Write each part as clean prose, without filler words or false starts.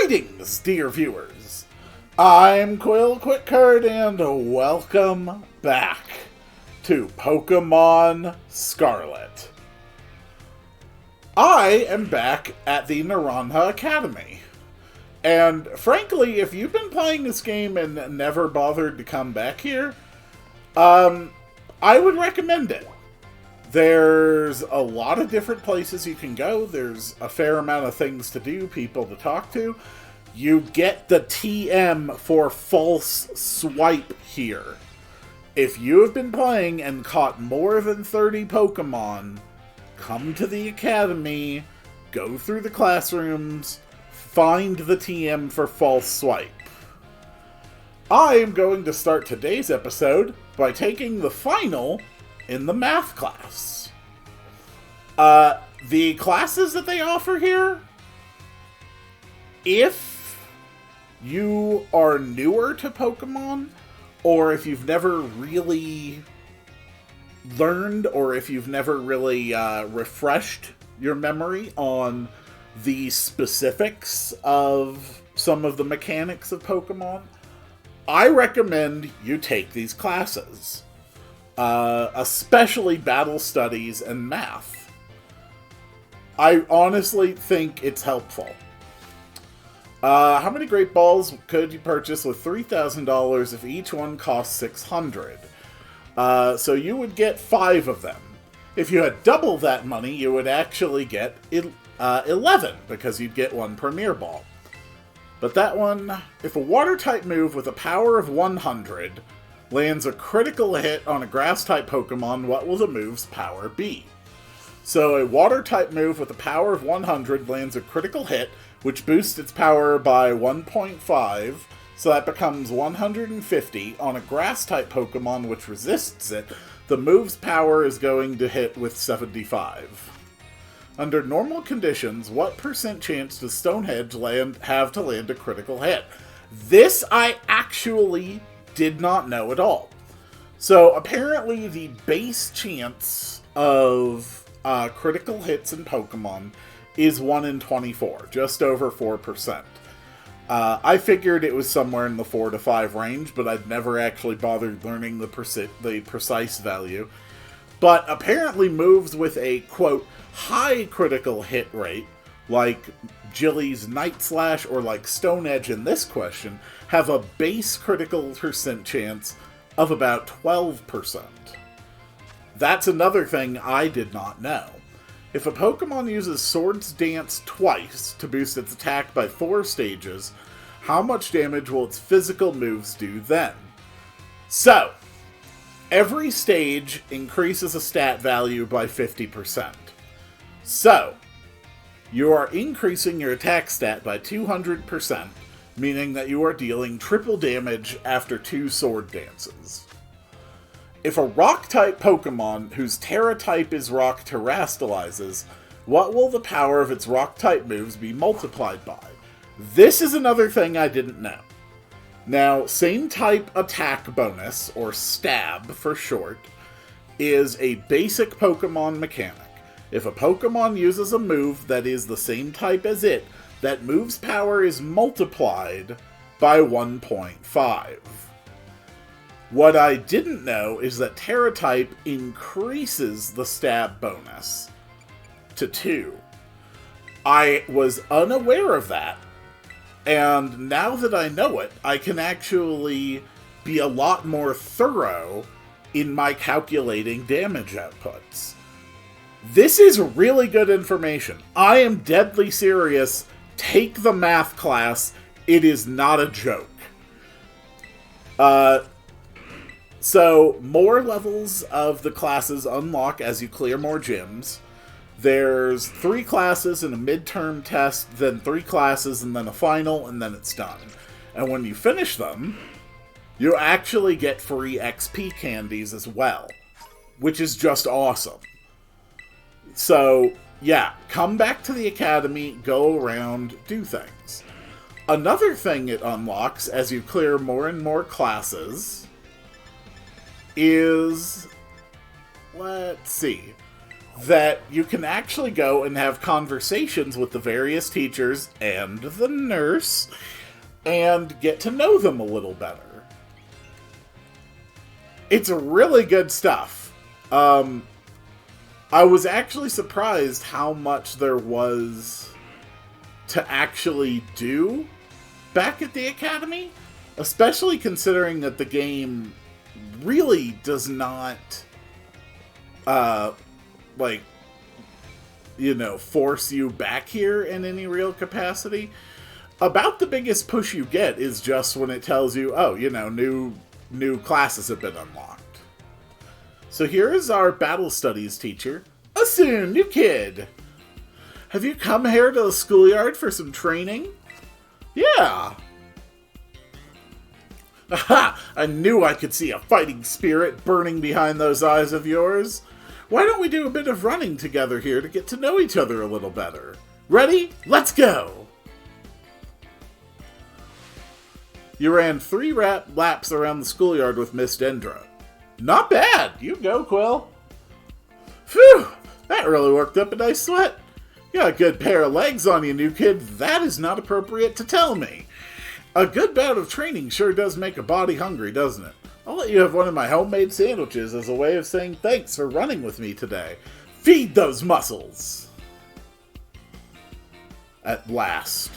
Greetings, dear viewers. I'm Quill Quickcard, and welcome back to Pokemon Scarlet. I am back at the Naranja Academy. And frankly, if you've been playing this game and never bothered to come back here, I would recommend it. There's a lot of different places you can go. There's a fair amount of things to do, people to talk to. You get the TM for False Swipe here. If you have been playing and caught more than 30 Pokemon, come to the Academy, go through the classrooms, find the TM for False Swipe. I am going to start today's episode by taking the final in the math class. The classes that they offer here, if you are newer to Pokemon, or if you've never really learned, or if you've never really refreshed your memory on the specifics of some of the mechanics of Pokemon, I recommend you take these classes. Especially Battle Studies and Math. I honestly think it's helpful. How many Great Balls could you purchase with $3,000 if each one cost $600? So you would get 5 of them. If you had double that money, you would actually get 11, because you'd get 1 Premier Ball. But that one, if a Water-type move with a power of 100 lands a critical hit on a Grass-type Pokemon, what will the move's power be? So a Water-type move with a power of 100 lands a critical hit, which boosts its power by 1.5, so that becomes 150 on a Grass-type Pokemon which resists it. The move's power is going to hit with 75. Under normal conditions, what % chance does Stonehenge have to land a critical hit? This I actually did not know at all. So apparently the base chance of critical hits in Pokemon is 1 in 24, just over 4%. I figured it was somewhere in the 4 to 5 range, but I'd never actually bothered learning the precise value. But apparently moves with a, quote, high critical hit rate, like Jilly's Night Slash or like Stone Edge in this question, have a base critical % chance of about 12%. That's another thing I did not know. If a Pokemon uses Swords Dance twice to boost its attack by 4 stages, how much damage will its physical moves do then? So, every stage increases a stat value by 50%. So, you are increasing your attack stat by 200%, meaning that you are dealing triple damage after 2 Sword Dances. If a Rock-type Pokemon whose Terra-type is Rock terastallizes, what will the power of its Rock-type moves be multiplied by? This is another thing I didn't know. Now, same type attack bonus, or stab for short, is a basic Pokemon mechanic. If a Pokemon uses a move that is the same type as it, that move's power is multiplied by 1.5. What I didn't know is that Terra-type increases the stab bonus to 2. I was unaware of that, and now that I know it, I can actually be a lot more thorough in my calculating damage outputs. This is really good information. I am deadly serious. Take the math class. It is not a joke. So, more levels of the classes unlock as you clear more gyms. There's 3 classes and a midterm test, then 3 classes, and then a final, and then it's done. And when you finish them, you actually get free XP candies as well, which is just awesome. So, yeah, come back to the Academy, go around, do things. Another thing it unlocks as you clear more and more classes is, let's see, that you can actually go and have conversations with the various teachers and the nurse and get to know them a little better. It's really good stuff. I was actually surprised how much there was to actually do back at the Academy, especially considering that the game really does not, force you back here in any real capacity. About the biggest push you get is just when it tells you, oh, new classes have been unlocked. So here is our battle studies teacher. Asun, new kid. Have you come here to the schoolyard for some training? Yeah. Aha! I knew I could see a fighting spirit burning behind those eyes of yours. Why don't we do a bit of running together here to get to know each other a little better? Ready? Let's go! You ran 3 laps around the schoolyard with Miss Dendra. Not bad! You go, Quill. Phew! That really worked up a nice sweat. You got a good pair of legs on you, new kid. That is not appropriate to tell me. A good bout of training sure does make a body hungry, doesn't it? I'll let you have one of my homemade sandwiches as a way of saying thanks for running with me today. Feed those muscles! At last.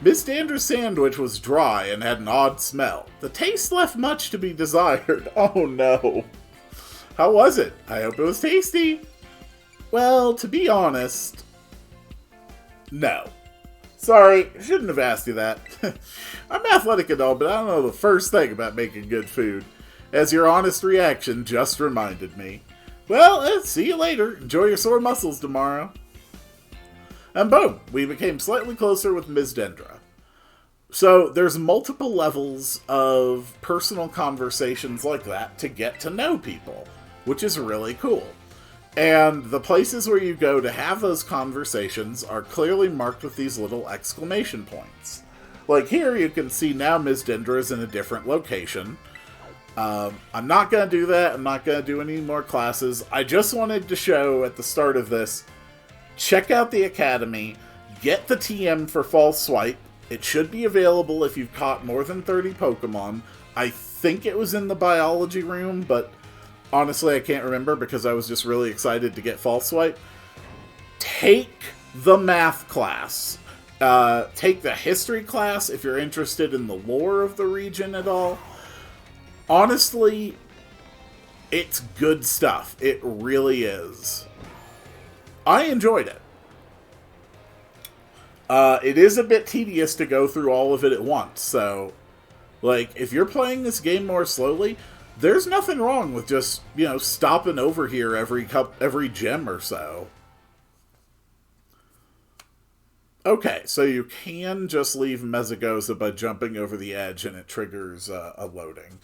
Miss Dandra's sandwich was dry and had an odd smell. The taste left much to be desired. Oh no. How was it? I hope it was tasty. Well, to be honest, no. Sorry, shouldn't have asked you that. I'm athletic and all, but I don't know the first thing about making good food. As your honest reaction just reminded me. Well, see you later. Enjoy your sore muscles tomorrow. And boom, we became slightly closer with Ms. Dendra. So there's multiple levels of personal conversations like that to get to know people, which is really cool. And the places where you go to have those conversations are clearly marked with these little exclamation points. Like here, you can see now Ms. Dendra is in a different location. I'm not going to do that. I'm not going to do any more classes. I just wanted to show at the start of this, check out the Academy, get the TM for False Swipe. It should be available if you've caught more than 30 Pokemon. I think it was in the biology room, but honestly I can't remember because I was just really excited to get False Swipe. Take the math class. Take the history class if you're interested in the lore of the region at all. Honestly, it's good stuff. It really is. I enjoyed it. It is a bit tedious to go through all of it at once, so, if you're playing this game more slowly, there's nothing wrong with just, stopping over here every gym or so. Okay, so you can just leave Mesagoza by jumping over the edge and it triggers a loading.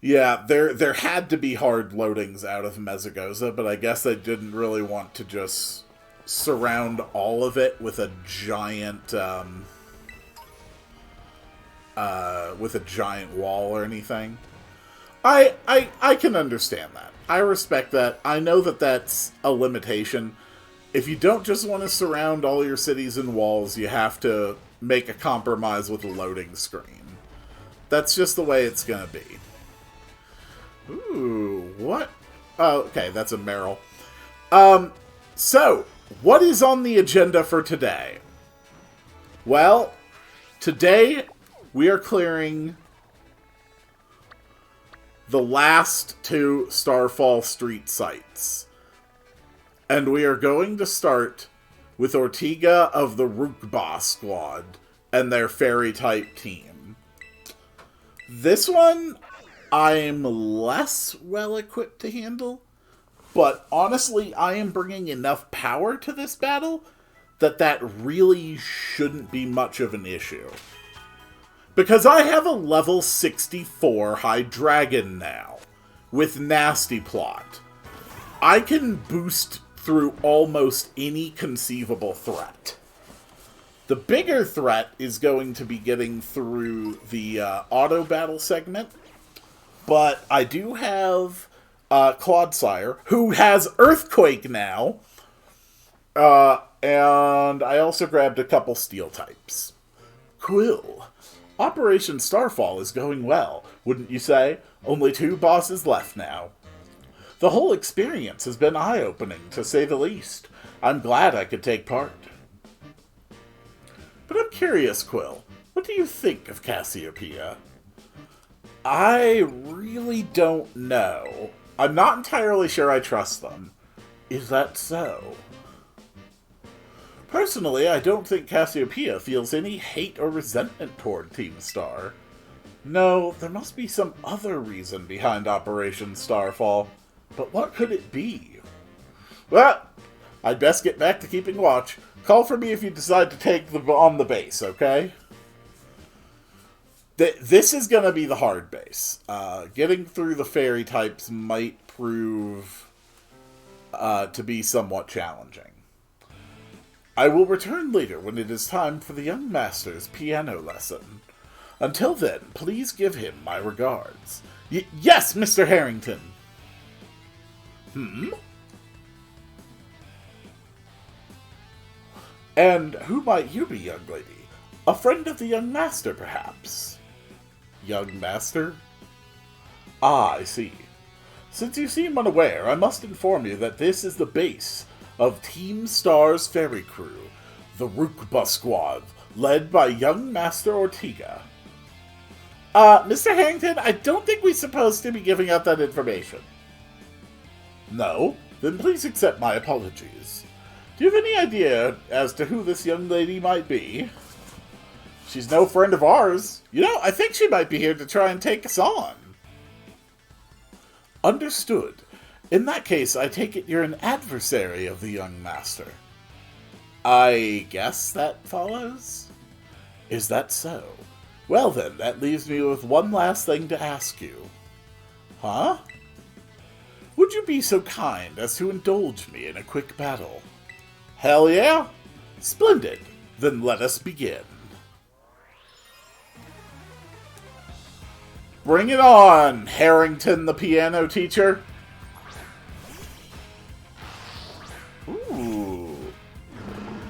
Yeah, there had to be hard loadings out of Mesagoza, but I guess they didn't really want to just surround all of it with a giant wall or anything. I can understand that. I respect that. I know that that's a limitation. If you don't just want to surround all your cities in walls, you have to make a compromise with a loading screen. That's just the way it's gonna be. Ooh, what? Oh, okay, that's a Meryl. So, what is on the agenda for today? Well, today we are clearing the last 2 Starfall Street sites. And we are going to start with Ortega of the Rookba Squad and their fairy-type team. This one, I'm less well-equipped to handle, but honestly, I am bringing enough power to this battle that really shouldn't be much of an issue. Because I have a level 64 High Dragon now, with Nasty Plot. I can boost through almost any conceivable threat. The bigger threat is going to be getting through the auto battle segment, but I do have Clodsire, who has Earthquake now. And I also grabbed a couple steel types. Quill. Operation Starfall is going well, wouldn't you say? Only 2 bosses left now. The whole experience has been eye-opening, to say the least. I'm glad I could take part. But I'm curious, Quill. What do you think of Cassiopeia? I really don't know. I'm not entirely sure I trust them. Is that so? Personally, I don't think Cassiopeia feels any hate or resentment toward Team Star. No, there must be some other reason behind Operation Starfall. But what could it be? Well, I'd best get back to keeping watch. Call for me if you decide to take on the base, okay? This is going to be the hard base. Getting through the fairy types might prove to be somewhat challenging. I will return later when it is time for the young master's piano lesson. Until then, please give him my regards. Yes, Mr. Harrington! And who might you be, young lady? A friend of the young master, perhaps? Young master? Ah, I see. Since you seem unaware, I must inform you that this is the base of Team Star's ferry crew, the Rukba Squad, led by young Master Ortega. Mr. Harrington, I don't think we're supposed to be giving out that information. No? Then please accept my apologies. Do you have any idea as to who this young lady might be? She's no friend of ours. You know, I think she might be here to try and take us on. Understood. In that case, I take it you're an adversary of the young master. I guess that follows? Is that so? Well then, that leaves me with one last thing to ask you. Huh? Would you be so kind as to indulge me in a quick battle? Hell yeah? Splendid. Then let us begin. Bring it on, Harrington the piano teacher. Ooh.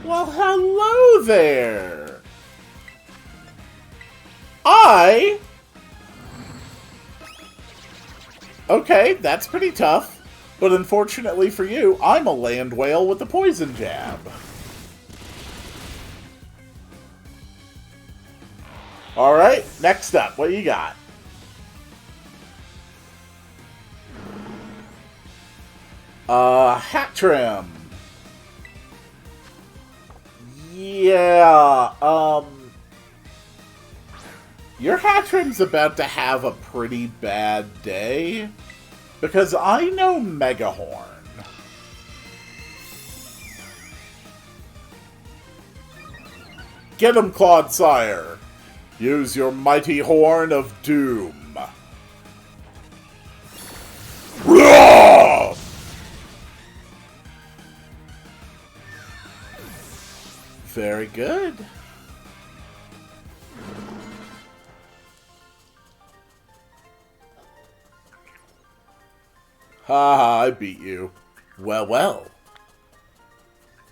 Well, hello there. Okay, that's pretty tough. But unfortunately for you, I'm a land whale with a poison jab. Alright, next up, what you got? Hat trim. Yeah, your hat trim's about to have a pretty bad day. Because I know Megahorn. Get him, Clodsire. Use your mighty horn of doom. Roar! Very good. Haha, I beat you. Well, well.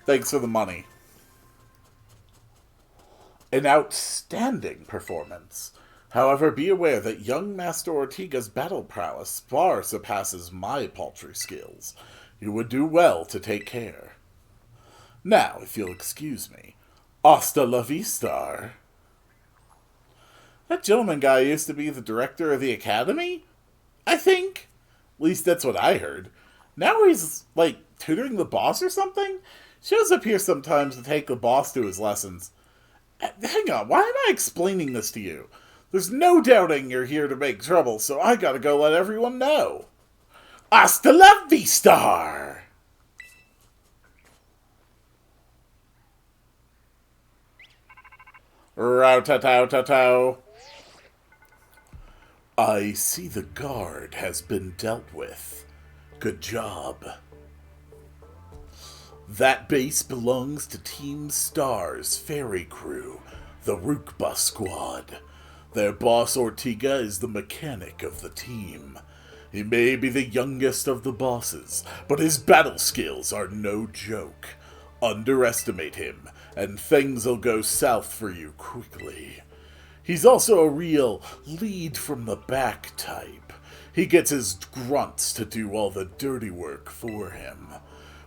Thanks for the money. An outstanding performance. However, be aware that young Master Ortega's battle prowess far surpasses my paltry skills. You would do well to take care. Now, if you'll excuse me. Hasta la vista. That gentleman guy used to be the director of the academy? I think. At least that's what I heard. Now he's, like, tutoring the boss or something? Shows up here sometimes to take the boss to his lessons. Hang on, why am I explaining this to you? There's no doubting you're here to make trouble, so I gotta go let everyone know. Hasta la vista! Row-ta-tow-ta-tow. I see the guard has been dealt with. Good job. That base belongs to Team Star's ferry crew, the Rukba Squad. Their boss Ortega is the mechanic of the team. He may be the youngest of the bosses, but his battle skills are no joke. Underestimate him, and things'll go south for you quickly. He's also a real lead-from-the-back type. He gets his grunts to do all the dirty work for him.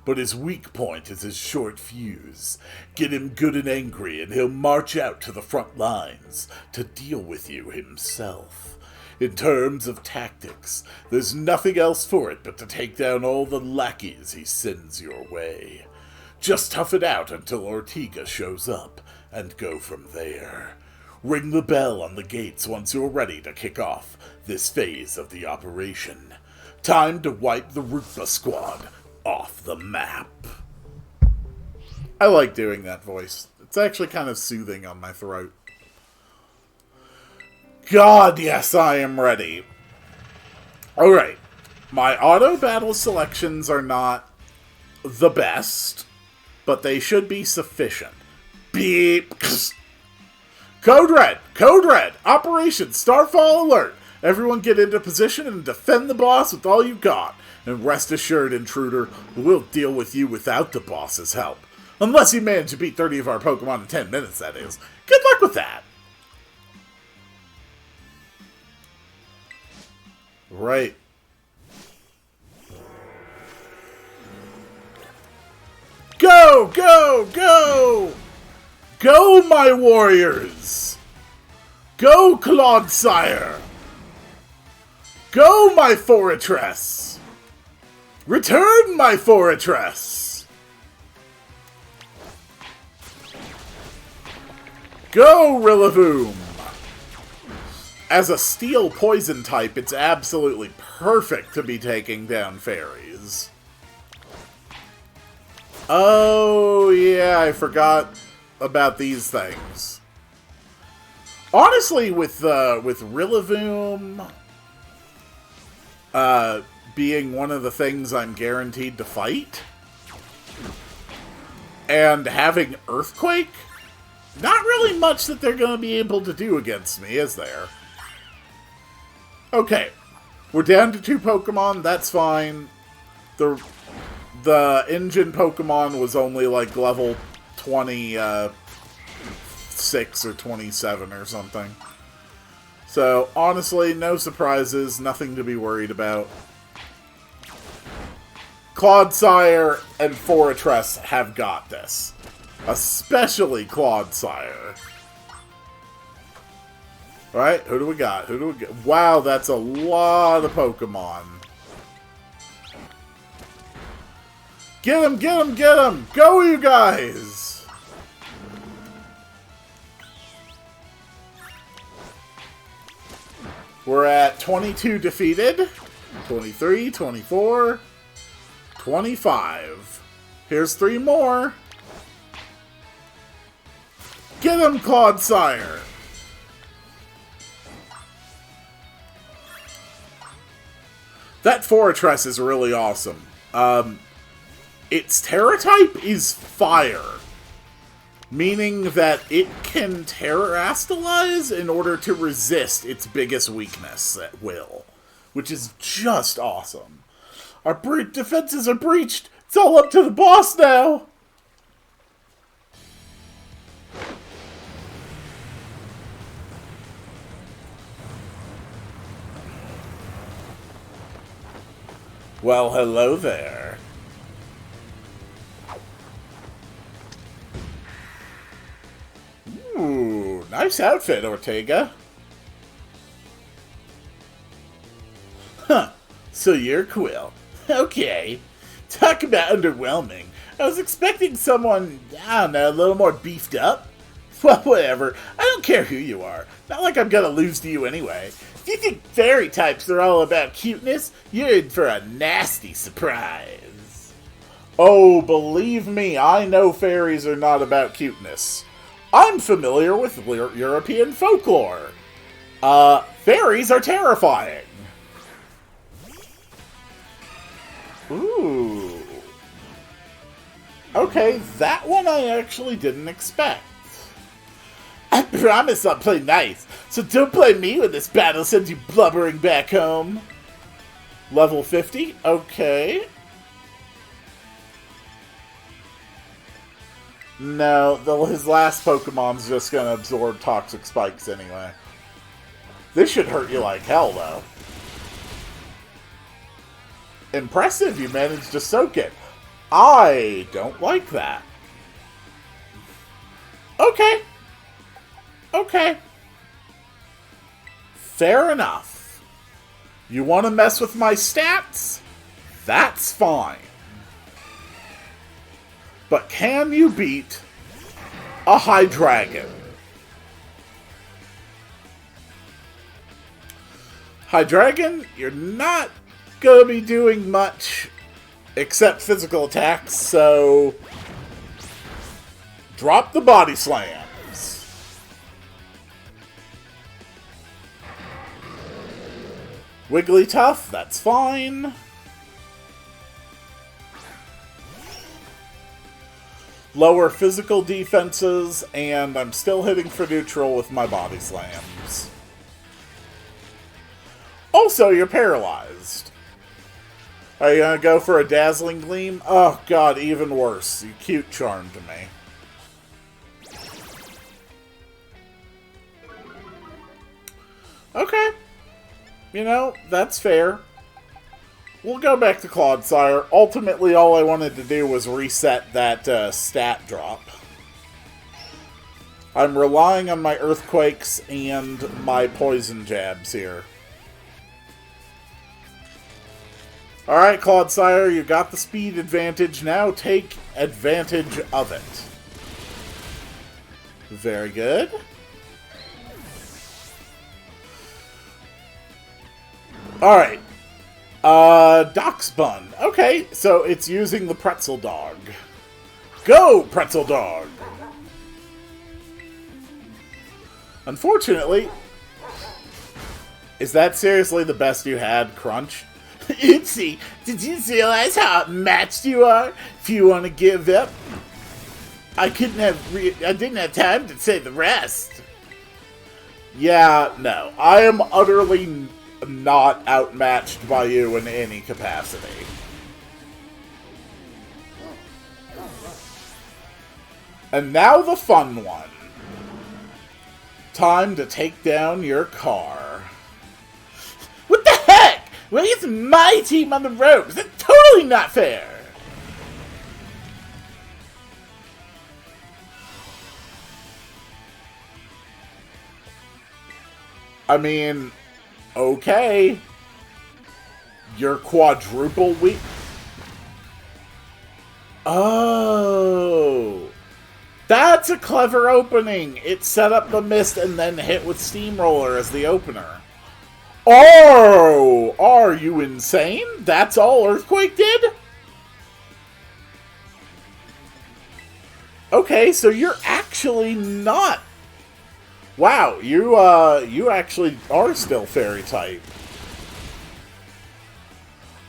But his weak point is his short fuse. Get him good and angry, and he'll march out to the front lines to deal with you himself. In terms of tactics, there's nothing else for it but to take down all the lackeys he sends your way. Just tough it out until Ortega shows up, and go from there. Ring the bell on the gates once you're ready to kick off this phase of the operation. Time to wipe the Rupa squad off the map. I like doing that voice. It's actually kind of soothing on my throat. God, yes, I am ready. Alright. My auto battle selections are not the best, but they should be sufficient. Beep. Code Red! Code Red! Operation Starfall Alert! Everyone get into position and defend the boss with all you got. And rest assured, intruder, we'll deal with you without the boss's help. Unless you manage to beat 30 of our Pokemon in 10 minutes, that is. Good luck with that! Right. Go! Go! Go! Go, my warriors! Go, Clodsire! Go, my Fortress! Return, my Fortress! Go, Rillaboom! As a steel poison type, it's absolutely perfect to be taking down fairies. Oh, yeah, I forgot about these things. Honestly, with Rillaboom being one of the things I'm guaranteed to fight, and having Earthquake, not really much that they're going to be able to do against me, is there? Okay, we're down to 2 Pokemon, that's fine. The engine Pokemon was only like level 26 or 27 or something. So, honestly, no surprises, nothing to be worried about. Clodsire and Fortress have got this. Especially Clodsire. Alright, who do we got? Who do we get? Wow, that's a lot of Pokemon. Get him, get him, get him! Go, you guys! We're at 22 defeated. 23, 24, 25. Here's 3 more. Get him, Clodsire! That Fortress is really awesome. Its Terra type is Fire, meaning that it can Terrastalize in order to resist its biggest weakness at will, which is just awesome. Our defenses are breached. It's all up to the boss now. Well, hello there. Ooh, nice outfit, Ortega. Huh, so you're Quill. Okay. Talk about underwhelming. I was expecting someone, I don't know, a little more beefed up. Well, whatever. I don't care who you are. Not like I'm gonna lose to you anyway. If you think fairy types are all about cuteness, you're in for a nasty surprise. Oh, believe me, I know fairies are not about cuteness. I'm familiar with European folklore. Fairies are terrifying. Ooh. Okay, that one I actually didn't expect. I promise I'll play nice, so don't play me when this battle sends you blubbering back home. Level 50? Okay. No, his last Pokemon's just gonna absorb toxic spikes anyway. This should hurt you like hell, though. Impressive, you managed to soak it. I don't like that. Okay. Okay. Fair enough. You want to mess with my stats? That's fine. But can you beat a Hydreigon? Hydreigon, you're not going to be doing much except physical attacks, so drop the body slams. Wigglytuff, that's fine. Lower physical defenses, and I'm still hitting for neutral with my body slams. Also, you're paralyzed. Are you gonna go for a Dazzling Gleam? Oh god, even worse. You cute charmed me. Okay. You know, that's fair. We'll go back to Clodsire. Ultimately, all I wanted to do was reset that stat drop. I'm relying on my Earthquakes and my Poison Jabs here. Alright, Clodsire, you got the speed advantage. Now take advantage of it. Very good. Alright. Doxbun. Okay, so it's using the Pretzel Dog. Go, Pretzel Dog! Unfortunately, is that seriously the best you had, Crunch? Oopsie, did you realize how matched you are? If you want to give up, I didn't have time to say the rest. Yeah, no, I am utterly not outmatched by you in any capacity. And now the fun one. Time to take down your car. What the heck? Why is my team on the ropes? That's totally not fair! I mean, okay. You're quadruple weak. Oh. That's a clever opening. It set up the mist and then hit with Steamroller as the opener. Oh! Are you insane? That's all Earthquake did? Okay, so you're actually not... Wow, you actually are still Fairy type.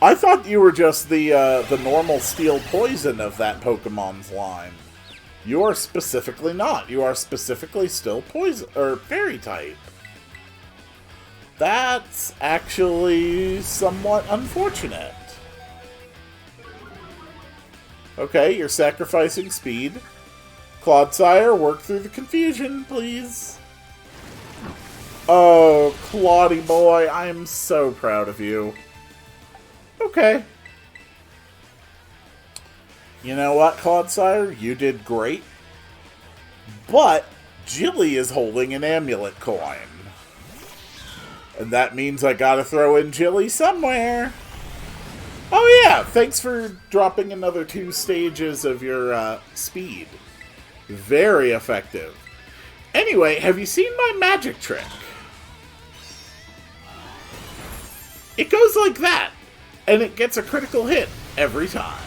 I thought you were just the normal Steel Poison of that Pokemon's line. You are specifically not. You are specifically still Poison or Fairy type. That's actually somewhat unfortunate. Okay, you're sacrificing speed. Clodsire, work through the confusion, please. Oh, Claudie boy, I am so proud of you. Okay. You know what, Clodsire? You did great. But Jilly is holding an amulet coin. And that means I gotta throw in Jilly somewhere. Oh yeah, thanks for dropping another 2 stages of your speed. Very effective. Anyway, have you seen my magic trick? It goes like that, and it gets a critical hit every time.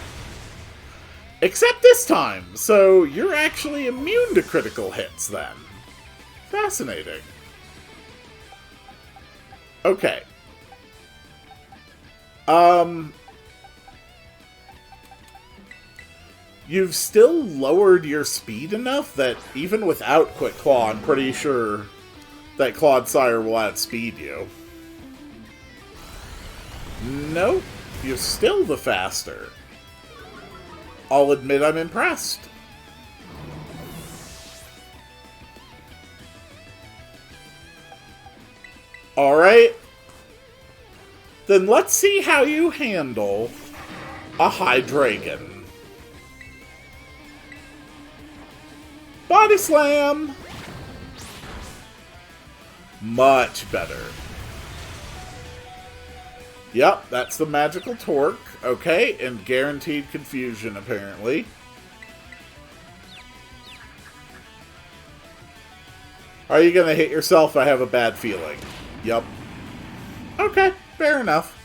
Except this time, so you're actually immune to critical hits then. Fascinating. Okay. You've still lowered your speed enough that even without Quick Claw, I'm pretty sure that Clodsire will outspeed you. Nope, you're still the faster. I'll admit I'm impressed. Alright. Then let's see how you handle a high dragon. Body slam! Much better. Yep, that's the magical torque. Okay, and guaranteed confusion, apparently. Are you gonna hit yourself? I have a bad feeling. Yep. Okay, fair enough.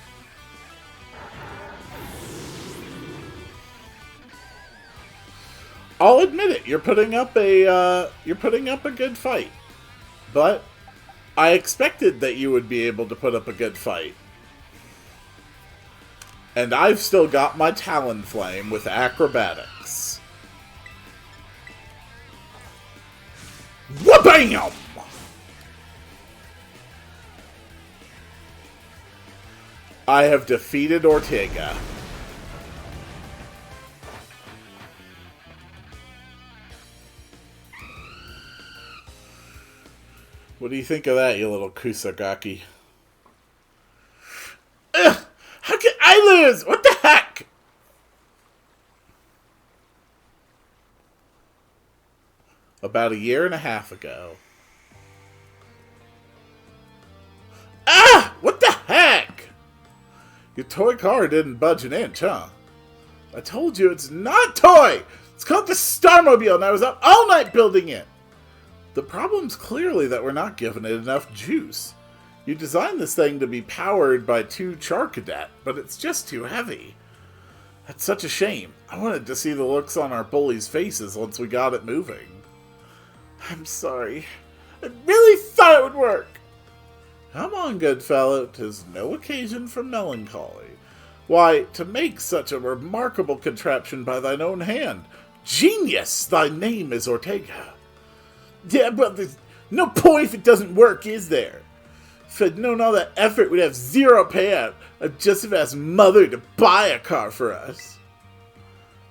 I'll admit it. You're putting up a good fight, but I expected that you would be able to put up a good fight. And I've still got my Talonflame with acrobatics. Wha-bam! I have defeated Ortega. What do you think of that, you little Kusagaki? Ugh! How can I lose? What the heck? About a year and a half ago. Ah! What the heck? Your toy car didn't budge an inch, huh? I told you it's not toy! It's called the Starmobile, and I was up all night building it! The problem's clearly that we're not giving it enough juice. You designed this thing to be powered by 2 Charcadet, but it's just too heavy. That's such a shame. I wanted to see the looks on our bullies' faces once we got it moving. I'm sorry. I really thought it would work. Come on, good fellow. 'Tis no occasion for melancholy. Why, to make such a remarkable contraption by thine own hand. Genius! Thy name is Ortega. Yeah, but there's no point if it doesn't work, is there? If I'd known all that effort, we'd have 0 payout. I'd just have asked Mother to buy a car for us.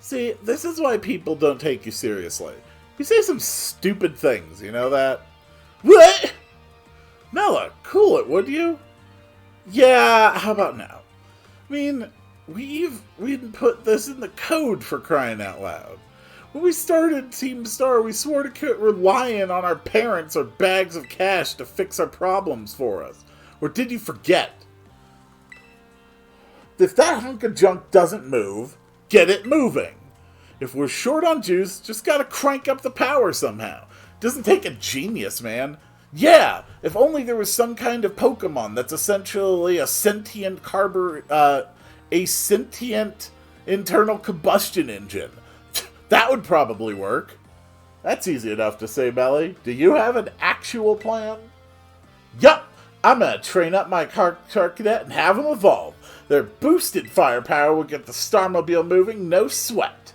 See, this is why people don't take you seriously. You say some stupid things, you know that? What? Mela, cool it, would you? Yeah, how about now? I mean, we'd put this in the code for crying out loud. When we started Team Star, we swore to quit relying on our parents or bags of cash to fix our problems for us. Or did you forget? If that hunk of junk doesn't move, get it moving. If we're short on juice, just gotta crank up the power somehow. Doesn't take a genius, man. Yeah, if only there was some kind of Pokemon that's essentially a sentient internal combustion engine. That would probably work. That's easy enough to say, Belly. Do you have an actual plan? Yup! I'm gonna train up my Charcadet and have them evolve. Their boosted firepower will get the Starmobile moving, no sweat.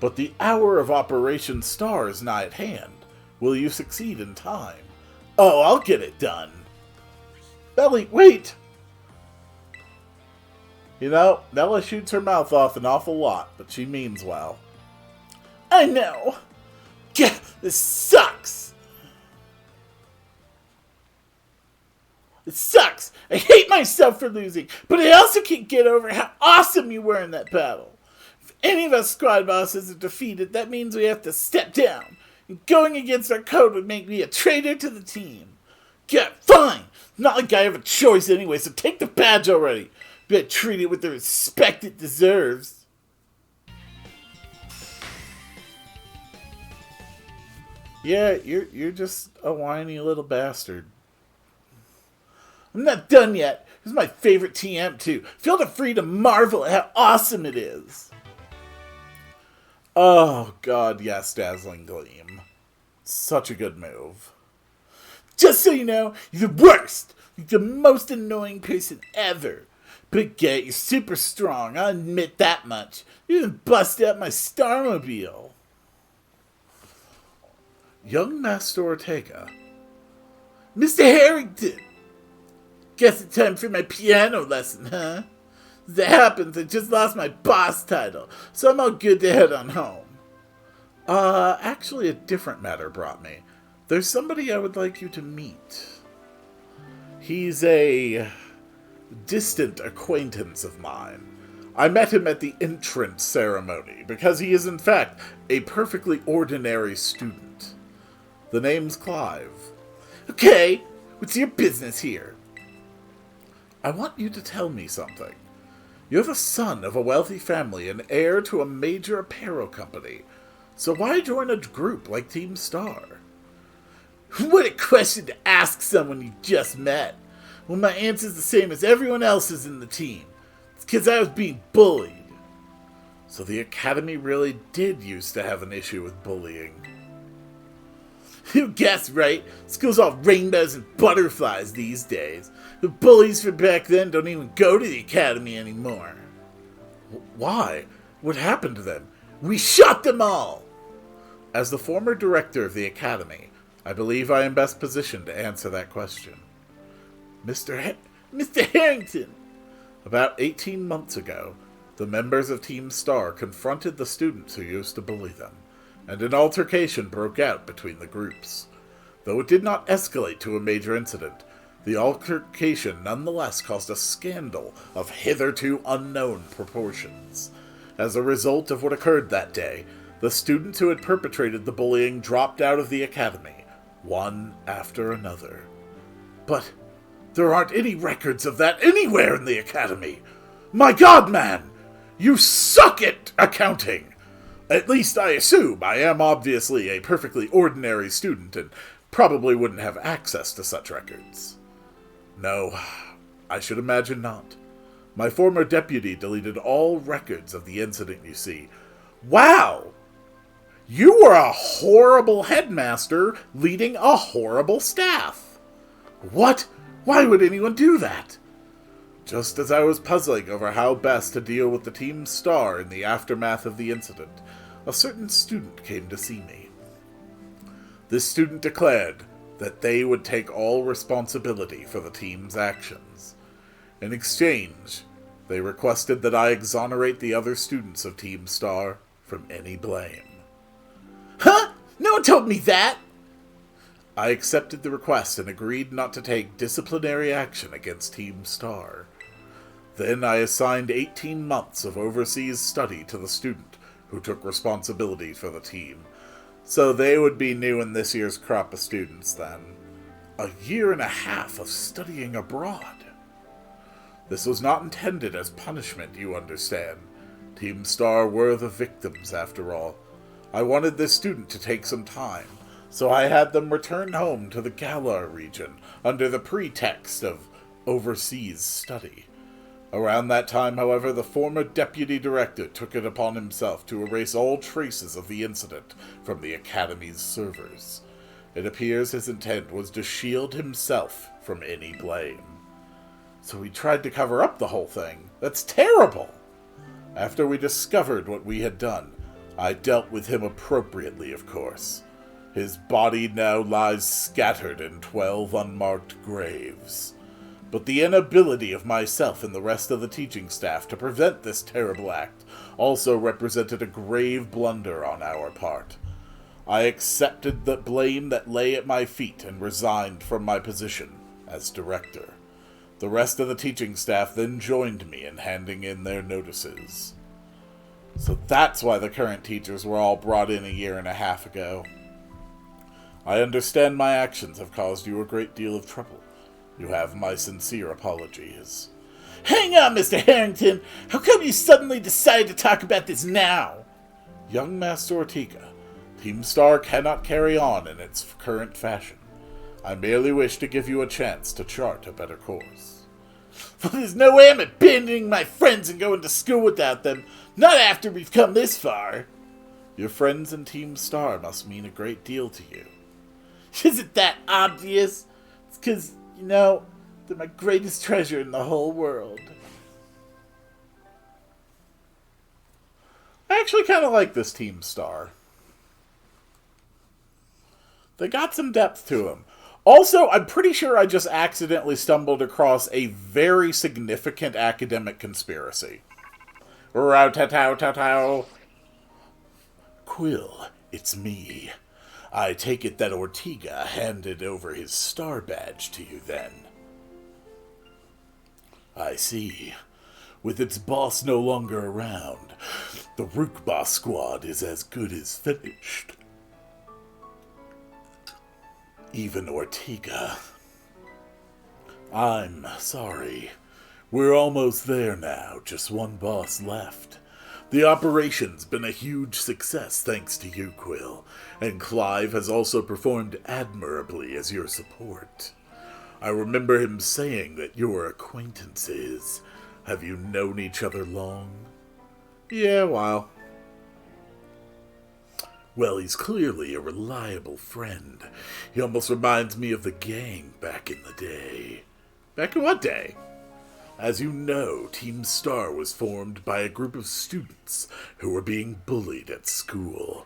But the hour of Operation Star is nigh at hand. Will you succeed in time? Oh, I'll get it done. Belly, wait! You know, Nella shoots her mouth off an awful lot, but she means well. I know. Gah, this sucks. It sucks. I hate myself for losing, but I also can't get over how awesome you were in that battle. If any of us squad bosses are defeated, that means we have to step down. And going against our code would make me a traitor to the team. Yeah, fine. Not like I have a choice anyway, so take the badge already. Better treat it with the respect it deserves. Yeah, you're just a whiny little bastard. I'm not done yet. This is my favorite TM too. Feel free to marvel at how awesome it is. Oh god, yes, Dazzling Gleam. Such a good move. Just so you know, you're the worst. You're the most annoying person ever. But get, you're super strong. I'll admit that much. You even busted up my Starmobile. Young Master Ortega. Mr. Harrington! Guess it's time for my piano lesson, huh? As it happens, I just lost my boss title, so I'm all good to head on home. Actually a different matter brought me. There's somebody I would like you to meet. He's a distant acquaintance of mine. I met him at the entrance ceremony, because he is in fact a perfectly ordinary student. The name's Clive. Okay, what's your business here? I want you to tell me something. You're the son of a wealthy family and heir to a major apparel company. So why join a group like Team Star? What a question to ask someone you just met. Well, my answer's the same as everyone else's in the team. It's because I was being bullied. So the Academy really did used to have an issue with bullying. You guessed right. School's all rainbows and butterflies these days. The bullies from back then don't even go to the Academy anymore. Why? What happened to them? We shot them all! As the former director of the Academy, I believe I am best positioned to answer that question. Mr. Harrington! About 18 months ago, the members of Team Star confronted the students who used to bully them, and an altercation broke out between the groups. Though it did not escalate to a major incident, the altercation nonetheless caused a scandal of hitherto unknown proportions. As a result of what occurred that day, the students who had perpetrated the bullying dropped out of the Academy, one after another. But there aren't any records of that anywhere in the Academy! My God, man! You suck at accounting! At least I assume I am obviously a perfectly ordinary student and probably wouldn't have access to such records. No, I should imagine not. My former deputy deleted all records of the incident, you see. Wow! You were a horrible headmaster leading a horrible staff. What? Why would anyone do that? Just as I was puzzling over how best to deal with the Team Star in the aftermath of the incident, a certain student came to see me. This student declared that they would take all responsibility for the team's actions. In exchange, they requested that I exonerate the other students of Team Star from any blame. Huh? No one told me that! I accepted the request and agreed not to take disciplinary action against Team Star. Then I assigned 18 months of overseas study to the student who took responsibility for the team. So they would be new in this year's crop of students then. A year and a half of studying abroad. This was not intended as punishment, you understand. Team Star were the victims, after all. I wanted this student to take some time, so I had them return home to the Galar region under the pretext of overseas study. Around that time, however, the former deputy director took it upon himself to erase all traces of the incident from the Academy's servers. It appears his intent was to shield himself from any blame. So he tried to cover up the whole thing. That's terrible! After we discovered what we had done, I dealt with him appropriately, of course. His body now lies scattered in 12 unmarked graves. But the inability of myself and the rest of the teaching staff to prevent this terrible act also represented a grave blunder on our part. I accepted the blame that lay at my feet and resigned from my position as director. The rest of the teaching staff then joined me in handing in their notices. So that's why the current teachers were all brought in a year and a half ago. I understand my actions have caused you a great deal of trouble. You have my sincere apologies. Hang on, Mr. Harrington! How come you suddenly decided to talk about this now? Young Master Ortega, Team Star cannot carry on in its current fashion. I merely wish to give you a chance to chart a better course. Well, there's no way I'm abandoning my friends and going to school without them. Not after we've come this far. Your friends in Team Star must mean a great deal to you. Isn't that obvious? It's because, they're my greatest treasure in the whole world. I actually kind of like this Team Star. They got some depth to them. Also, I'm pretty sure I just accidentally stumbled across a very significant academic conspiracy. Row-ta-tow-ta-tow. Quill, it's me. I take it that Ortega handed over his star badge to you then. I see. With its boss no longer around, the Rook Boss squad is as good as finished. Even Ortega. I'm sorry. We're almost there now, just one boss left. The operation's been a huge success thanks to you, Quill, and Clive has also performed admirably as your support. I remember him saying that you're acquaintances. Have you known each other long? Yeah, a while. Well, he's clearly a reliable friend. He almost reminds me of the gang back in the day. Back in what day? As you know, Team Star was formed by a group of students who were being bullied at school.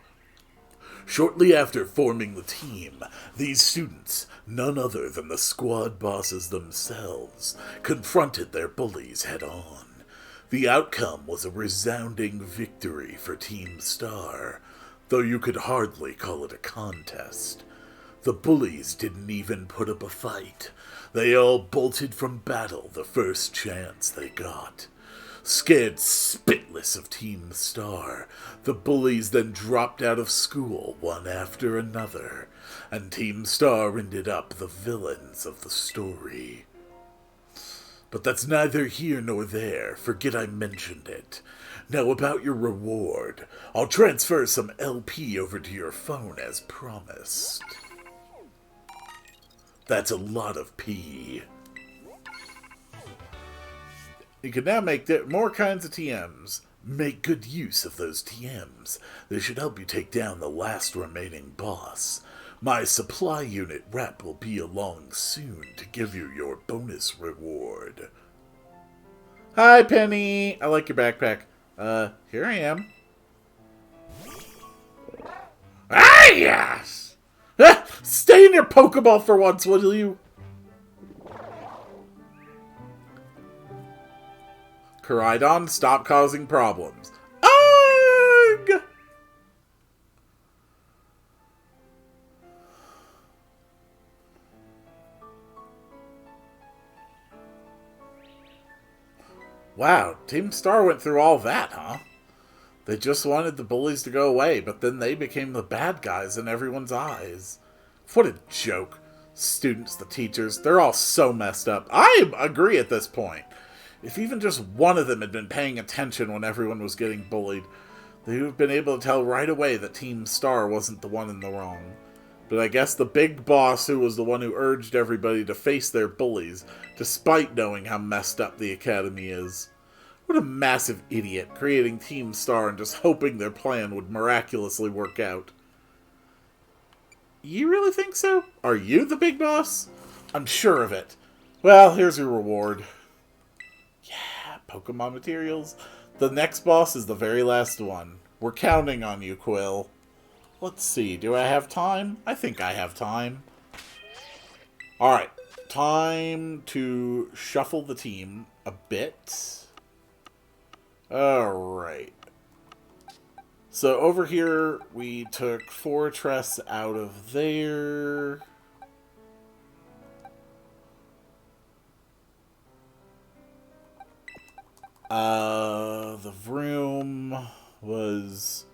Shortly after forming the team, these students, none other than the squad bosses themselves, confronted their bullies head-on. The outcome was a resounding victory for Team Star, though you could hardly call it a contest. The bullies didn't even put up a fight. They all bolted from battle the first chance they got. Scared spitless of Team Star, the bullies then dropped out of school one after another, and Team Star ended up the villains of the story. But that's neither here nor there. Forget I mentioned it. Now about your reward. I'll transfer some LP over to your phone as promised. That's a lot of P. You can now make more kinds of TMs. Make good use of those TMs. They should help you take down the last remaining boss. My supply unit rep will be along soon to give you your bonus reward. Hi, Penny! I like your backpack. Here I am. Ah, yes! Stay in your Pokeball for once, will you? Koraidon, stop causing problems. Arg! Wow, Team Star went through all that, huh? They just wanted the bullies to go away, but then they became the bad guys in everyone's eyes. What a joke. Students, the teachers, they're all so messed up. I agree at this point. If even just one of them had been paying attention when everyone was getting bullied, they would have been able to tell right away that Team Star wasn't the one in the wrong. But I guess the big boss, who was the one who urged everybody to face their bullies, despite knowing how messed up the academy is. What a massive idiot, creating Team Star and just hoping their plan would miraculously work out. You really think so? Are you the big boss? I'm sure of it. Well, here's your reward. Yeah, Pokemon materials. The next boss is the very last one. We're counting on you, Quill. Let's see, do I have time? I think I have time. Alright, time to shuffle the team a bit. Alright. So over here, we took Fortress out of there. The room was,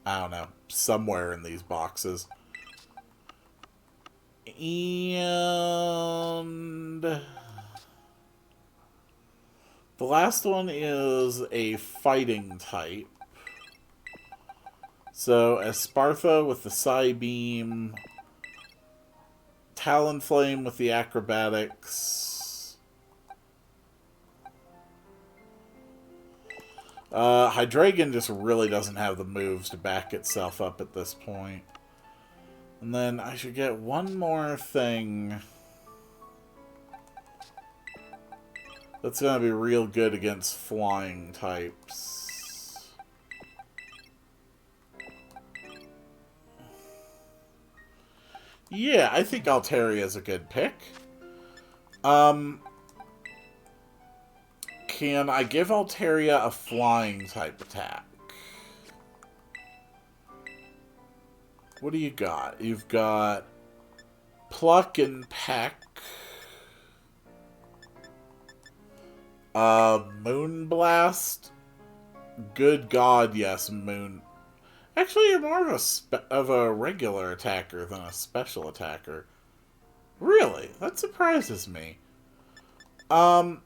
I don't know, somewhere in these boxes. And the last one is a fighting type. So, Espartha with the Psybeam, Talonflame with the Acrobatics, Hydreigon just really doesn't have the moves to back itself up at this point. And then I should get one more thing that's going to be real good against flying types. Yeah, I think Altaria is a good pick. Can I give Altaria a flying type attack? What do you got? You've got Pluck and Peck. Moonblast. Good God, yes, Moon. Actually, you're more of a regular attacker than a special attacker. Really? That surprises me. In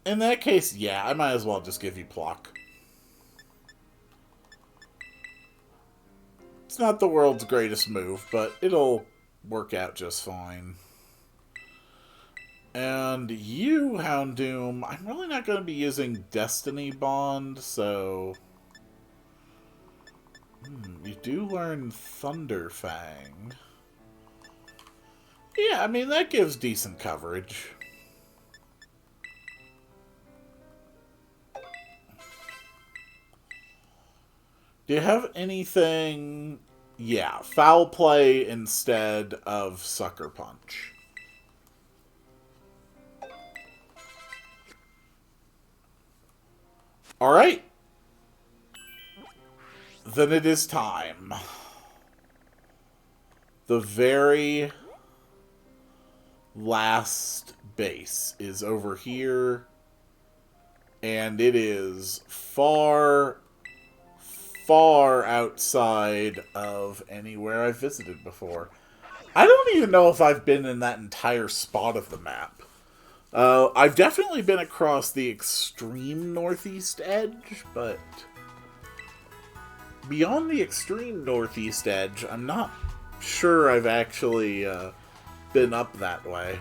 that case, yeah, I might as well just give you Pluck. It's not the world's greatest move, but it'll work out just fine. And you, Houndoom, I'm really not going to be using Destiny Bond, so... you do learn Thunderfang. Yeah, I mean, that gives decent coverage. Do you have anything... Yeah, Foul Play instead of Sucker Punch. Alright. Then it is time. The very last base is over here. And it is far, far outside of anywhere I've visited before. I don't even know if I've been in that entire spot of the map. I've definitely been across the extreme northeast edge, but beyond the extreme northeast edge, I'm not sure I've actually been up that way.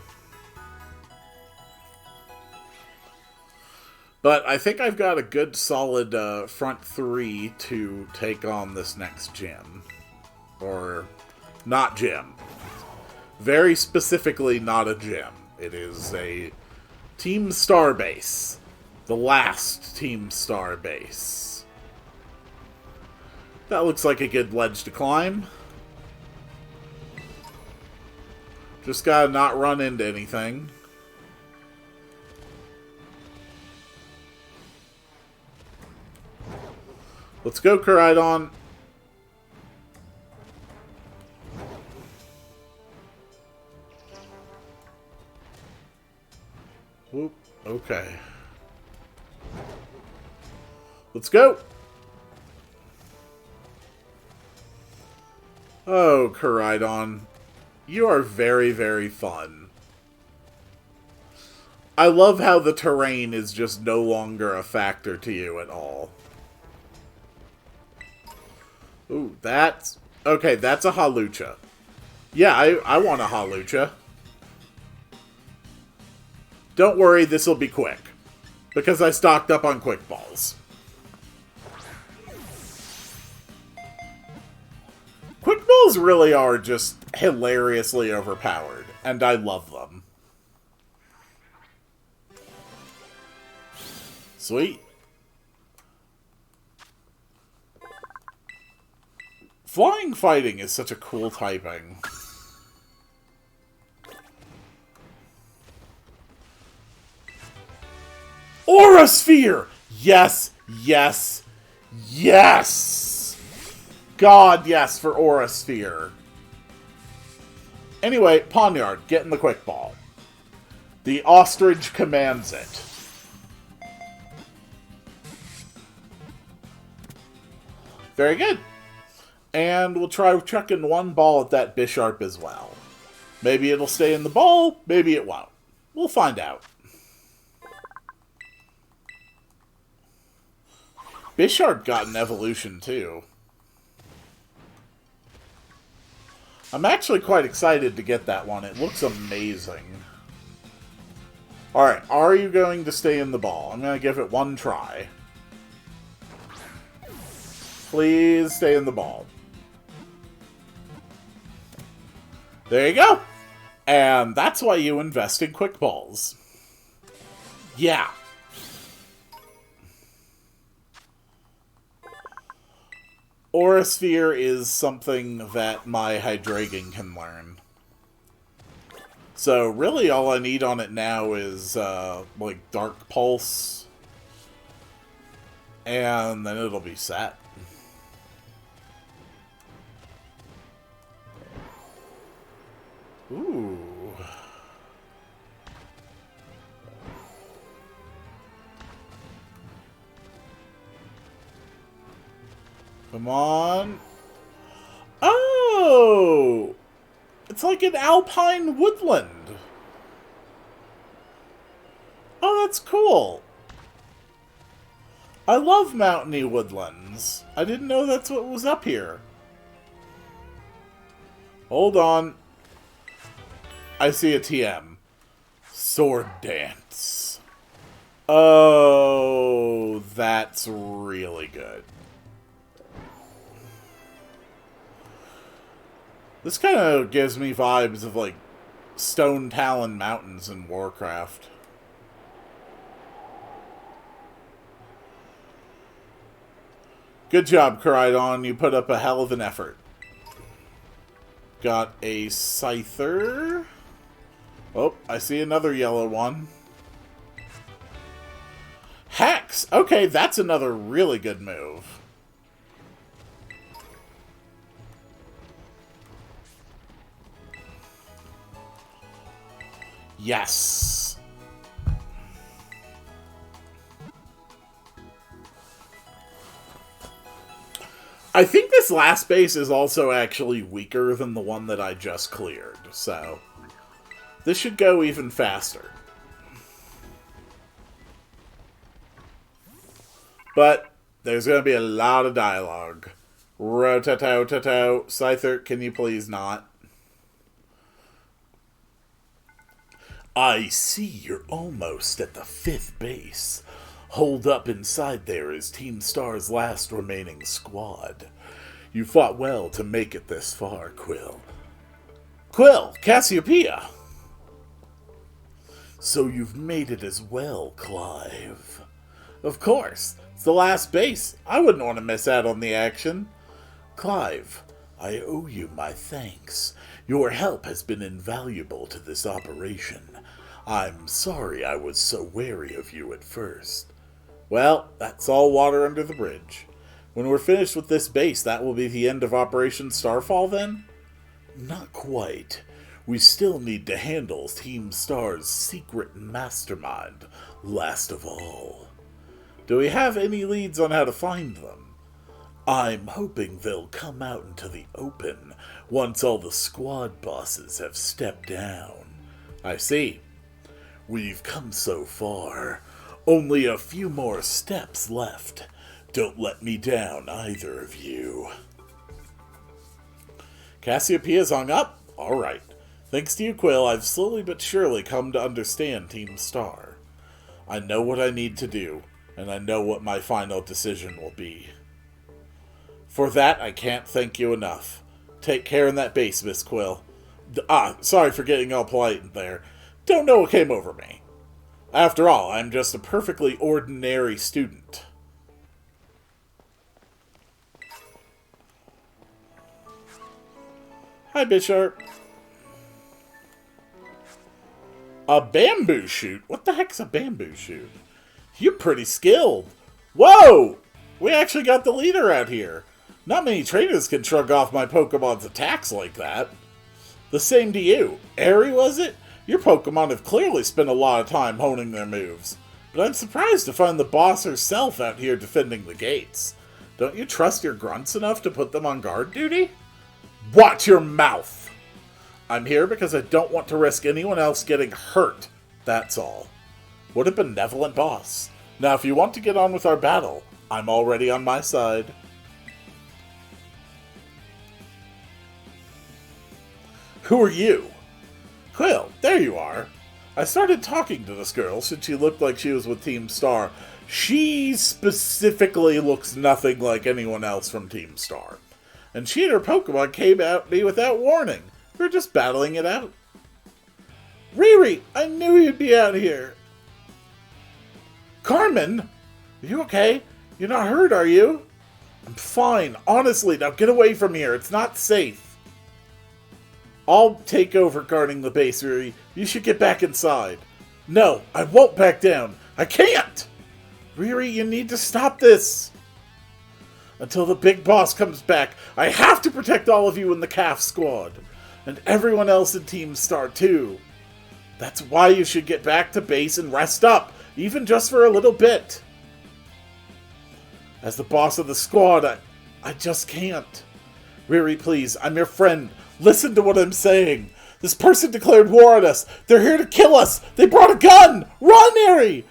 But I think I've got a good solid front three to take on this next gym. Or, not gym. Very specifically not a gym. It is a Team Star base. The last Team Star base. That looks like a good ledge to climb. Just gotta not run into anything. Let's go, Koraidon. Whoop. Okay. Let's go. Oh, Koraidon. You are very, very fun. I love how the terrain is just no longer a factor to you at all. Ooh, that's... Okay, that's a Hawlucha. Yeah, I want a Hawlucha. Don't worry, this'll be quick. Because I stocked up on Quick Balls. Quick Balls really are just hilariously overpowered. And I love them. Sweet. Flying Fighting is such a cool typing. Aura Sphere! Yes, yes, yes! God, yes, for Aura Sphere. Anyway, Pawniard, get in the Quick Ball. The ostrich commands it. Very good. And we'll try chucking one ball at that Bisharp as well. Maybe it'll stay in the ball, maybe it won't. We'll find out. Bisharp got an evolution too. I'm actually quite excited to get that one. It looks amazing. Alright, are you going to stay in the ball? I'm going to give it one try. Please stay in the ball. There you go. And that's why you invest in Quick Balls. Yeah. Aura Sphere is something that my Hydreigon can learn. So really all I need on it now is like Dark Pulse. And then it'll be set. Ooh. Come on. Oh! It's like an alpine woodland. Oh, that's cool. I love mountainy woodlands. I didn't know that's what was up here. Hold on. I see a TM. Sword Dance. Oh, that's really good. This kind of gives me vibes of, like, Stone Talon Mountains in Warcraft. Good job, Koraidon. You put up a hell of an effort. Got a Scyther. Oh, I see another yellow one. Hex! Okay, that's another really good move. Yes! I think this last base is also actually weaker than the one that I just cleared, so this should go even faster. But there's going to be a lot of dialogue. Rototo-toto. Scyther, can you please not? I see you're almost at the 5th base. Holed up inside there is Team Star's last remaining squad. You fought well to make it this far, Quill. Quill, Cassiopeia! So you've made it as well, Clive. Of course. It's the last base. I wouldn't want to miss out on the action. Clive, I owe you my thanks. Your help has been invaluable to this operation. I'm sorry I was so wary of you at first. Well, that's all water under the bridge. When we're finished with this base, that will be the end of Operation Starfall, then? Not quite. We still need to handle Team Star's secret mastermind, last of all. Do we have any leads on how to find them? I'm hoping they'll come out into the open once all the squad bosses have stepped down. I see. We've come so far. Only a few more steps left. Don't let me down, either of you. Cassiopeia's hung up? Alright. Thanks to you, Quill, I've slowly but surely come to understand Team Star. I know what I need to do, and I know what my final decision will be. For that, I can't thank you enough. Take care in that base, Miss Quill. Sorry for getting all polite there. Don't know what came over me. After all, I'm just a perfectly ordinary student. Hi, Bisharp. A bamboo shoot? What the heck's a bamboo shoot? You're pretty skilled. Whoa! We actually got the leader out here. Not many trainers can shrug off my Pokemon's attacks like that. The same to you. Airy, was it? Your Pokemon have clearly spent a lot of time honing their moves. But I'm surprised to find the boss herself out here defending the gates. Don't you trust your grunts enough to put them on guard duty? Watch your mouth! I'm here because I don't want to risk anyone else getting hurt. That's all. What a benevolent boss. Now, if you want to get on with our battle, I'm already on my side. Who are you? Quill, there you are. I started talking to this girl since she looked like she was with Team Star. She specifically looks nothing like anyone else from Team Star. And she and her Pokemon came at me without warning. We were just battling it out. Riri, I knew you'd be out here. Carmen? Are you okay? You're not hurt, are you? I'm fine. Honestly, now get away from here. It's not safe. I'll take over guarding the base, Riri. You should get back inside. No, I won't back down. I can't! Riri, you need to stop this. Until the big boss comes back, I have to protect all of you in the calf squad. And everyone else in Team Star, too. That's why you should get back to base and rest up, even just for a little bit. As the boss of the squad, I just can't. Riri, please, I'm your friend. Listen to what I'm saying. This person declared war on us. They're here to kill us. They brought a gun. Run, Riri!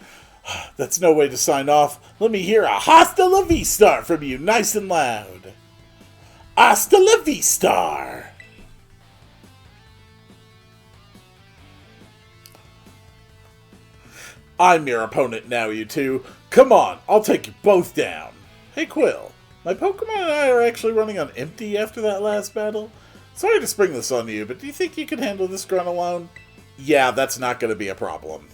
That's no way to sign off. Let me hear a hasta la vista from you, nice and loud. Hasta la vista! I'm your opponent now, you two. Come on, I'll take you both down. Hey, Quill. My Pokemon and I are actually running on empty after that last battle. Sorry to spring this on you, but do you think you can handle this grunt alone? Yeah, that's not going to be a problem.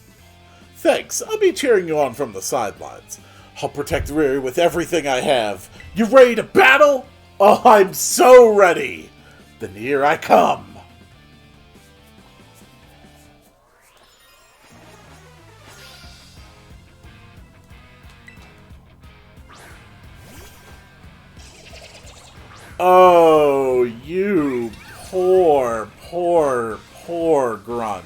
Thanks, I'll be cheering you on from the sidelines. I'll protect Riri with everything I have. You ready to battle? Oh, I'm so ready! Then here I come. Oh, you poor grunt.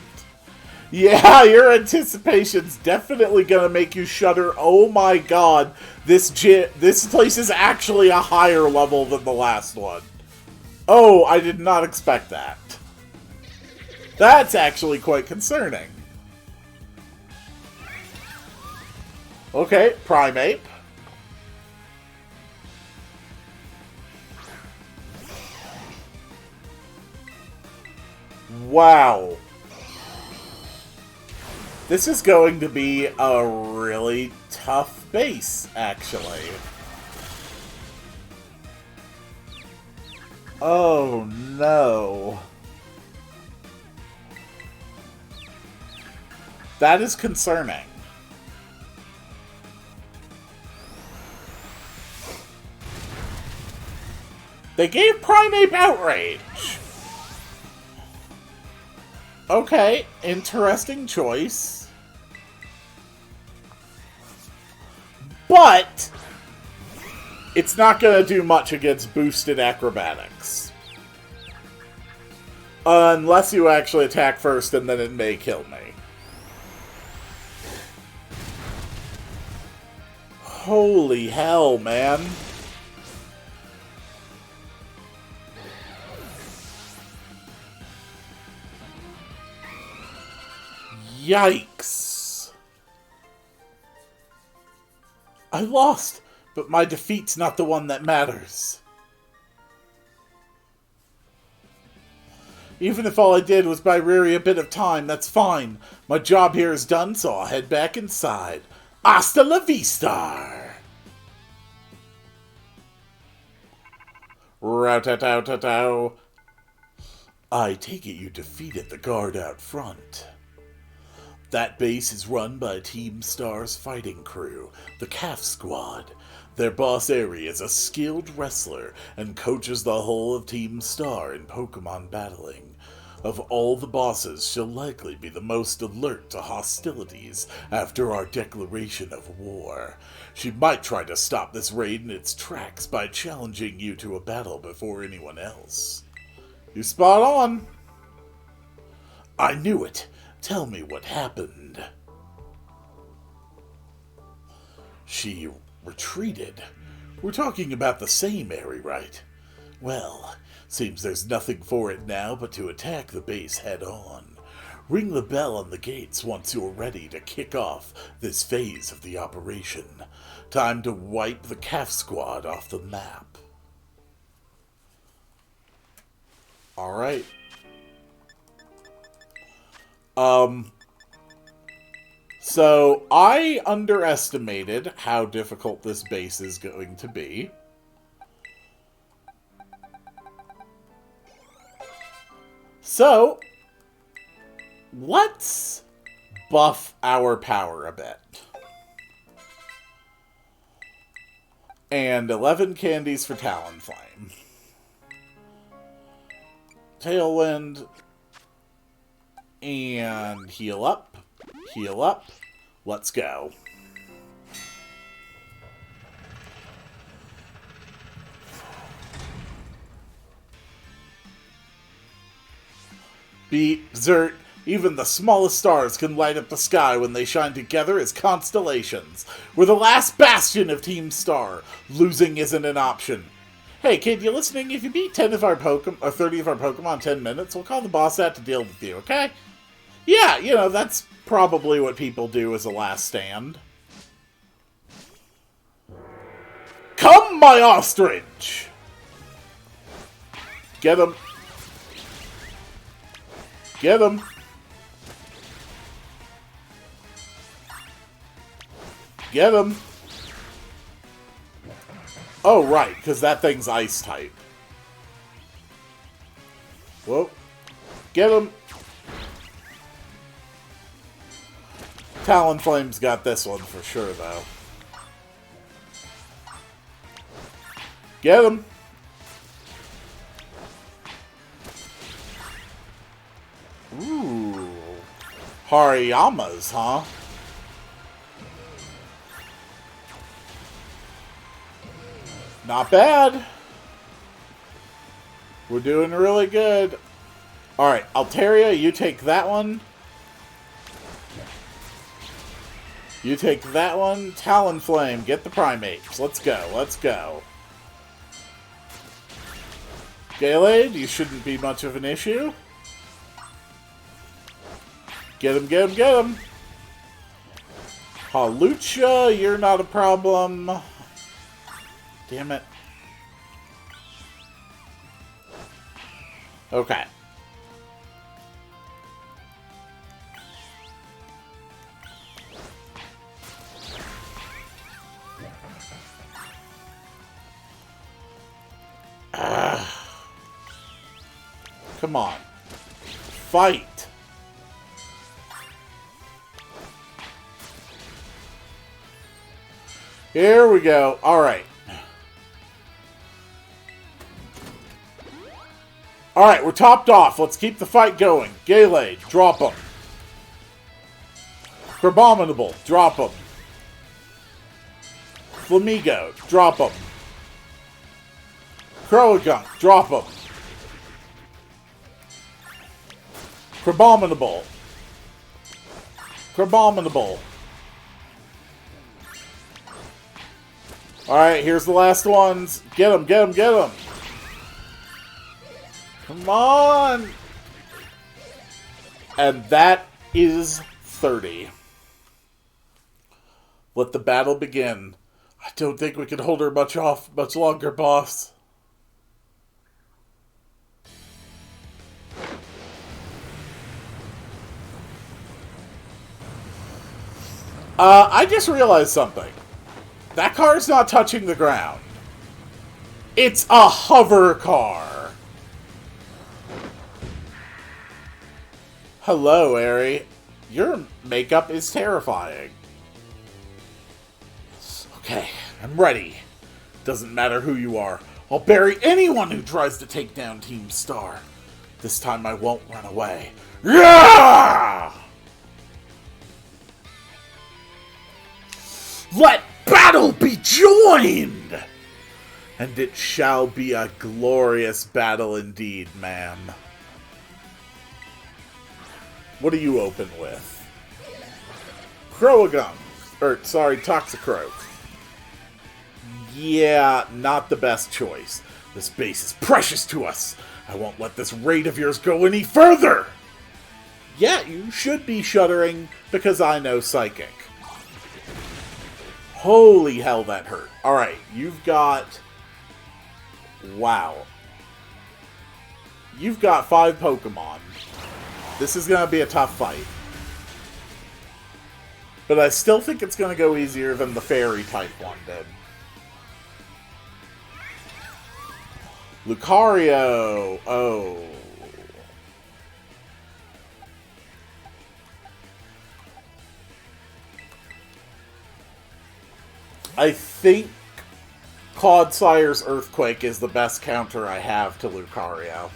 Yeah, your anticipation's definitely gonna make you shudder. Oh my god, this place is actually a higher level than the last one. Oh, I did not expect that. That's actually quite concerning. Okay, Primeape. Wow. This is going to be a really tough base, actually. Oh, no. That is concerning. They gave Primeape Outrage. Okay, interesting choice. But it's not going to do much against boosted acrobatics. Unless you actually attack first, and then it may kill me. Holy hell, man. Yikes. I lost, but my defeat's not the one that matters. Even if all I did was buy Riri a bit of time, that's fine. My job here is done, so I'll head back inside. Hasta la vista! Row-ta-tow-ta-tow. I take it you defeated the guard out front. That base is run by Team Star's fighting crew, the Calf Squad. Their boss Aerie is a skilled wrestler and coaches the whole of Team Star in Pokemon battling. Of all the bosses, she'll likely be the most alert to hostilities after our declaration of war. She might try to stop this raid in its tracks by challenging you to a battle before anyone else. You spot on. I knew it. Tell me what happened. She retreated. We're talking about the same Aerie, right? Well, seems there's nothing for it now but to attack the base head-on. Ring the bell on the gates once you're ready to kick off this phase of the operation. Time to wipe the Calf Squad off the map. Alright. So I underestimated how difficult this base is going to be. So, let's buff our power a bit. And 11 candies for Talonflame. Tailwind. And heal up. Heal up. Let's go. Beat, Zert, even the smallest stars can light up the sky when they shine together as constellations. We're the last bastion of Team Star. Losing isn't an option. Hey, kid, you listening? If you beat 10 of our Pokemon, or 30 of our Pokemon in 10 minutes, we'll call the boss out to deal with you, okay? Yeah, you know, that's probably what people do as a last stand. Come, my ostrich! Get him. Get him. Get him. Oh, right, because that thing's ice type. Whoa. Get him. Talonflame's got this one for sure, though. Get him. Ooh. Hariyamas, huh? Not bad. We're doing really good. Alright, Altaria, you take that one. You take that one. Talonflame, get the primates. Let's go, let's go. Gallade, you shouldn't be much of an issue. Get him, get him, get him. Hawlucha, you're not a problem. Damn it. Okay. Come on. Fight. Here we go. Alright. Alright, we're topped off. Let's keep the fight going. Gallade, drop him. Crabominable, drop him. Flamigo, drop him. Croagunk, drop him. Crabominable. Crabominable. Alright, here's the last ones. Get them, get them, get them. Come on! And that is 30. Let the battle begin. I don't think we can hold her much longer, boss. I just realized something. That car's not touching the ground. It's a hover car. Hello, Aerie. Your makeup is terrifying. Okay, I'm ready. Doesn't matter who you are. I'll bury anyone who tries to take down Team Star. This time I won't run away. Yeah! Let battle be joined! And it shall be a glorious battle indeed, ma'am. What do you open with? Croagunk. Toxicroak. Yeah, not the best choice. This base is precious to us. I won't let this raid of yours go any further! Yeah, you should be shuddering, because I know Psychic. Holy hell, that hurt. Alright, you've got... Wow. You've got 5 Pokemon. This is going to be a tough fight. But I still think it's going to go easier than the Fairy-type one did. Lucario! Oh. I think Cloudsire's Earthquake is the best counter I have to Lucario.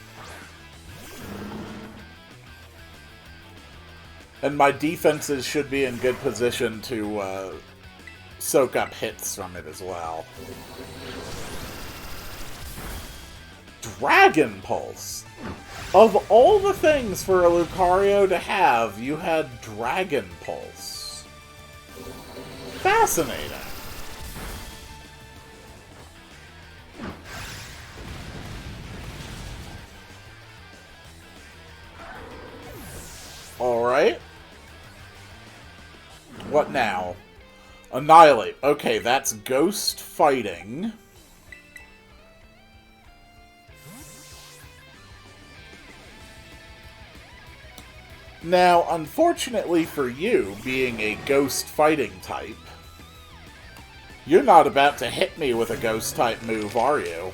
And my defenses should be in good position to soak up hits from it as well. Dragon Pulse. Of all the things for a Lucario to have, you had Dragon Pulse. Fascinating. Alright. What now? Annihilate. Okay, that's ghost fighting. Now, unfortunately for you, being a ghost fighting type, you're not about to hit me with a ghost type move, are you?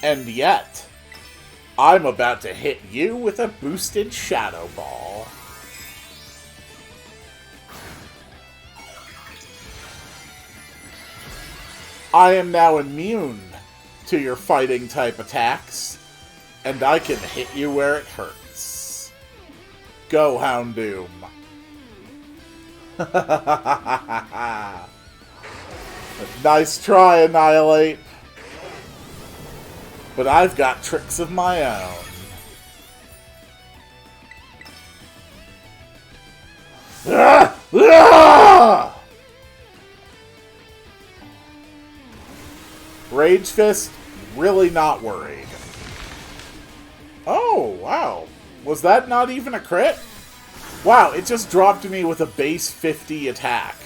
And yet, I'm about to hit you with a boosted Shadow Ball. I am now immune to your fighting type attacks, and I can hit you where it hurts. Go, Houndoom. Nice try, Annihilate. But I've got tricks of my own. Ah! Ah! Rage Fist, really not worried. Oh, wow. Was that not even a crit? Wow, it just dropped me with a base 50 attack.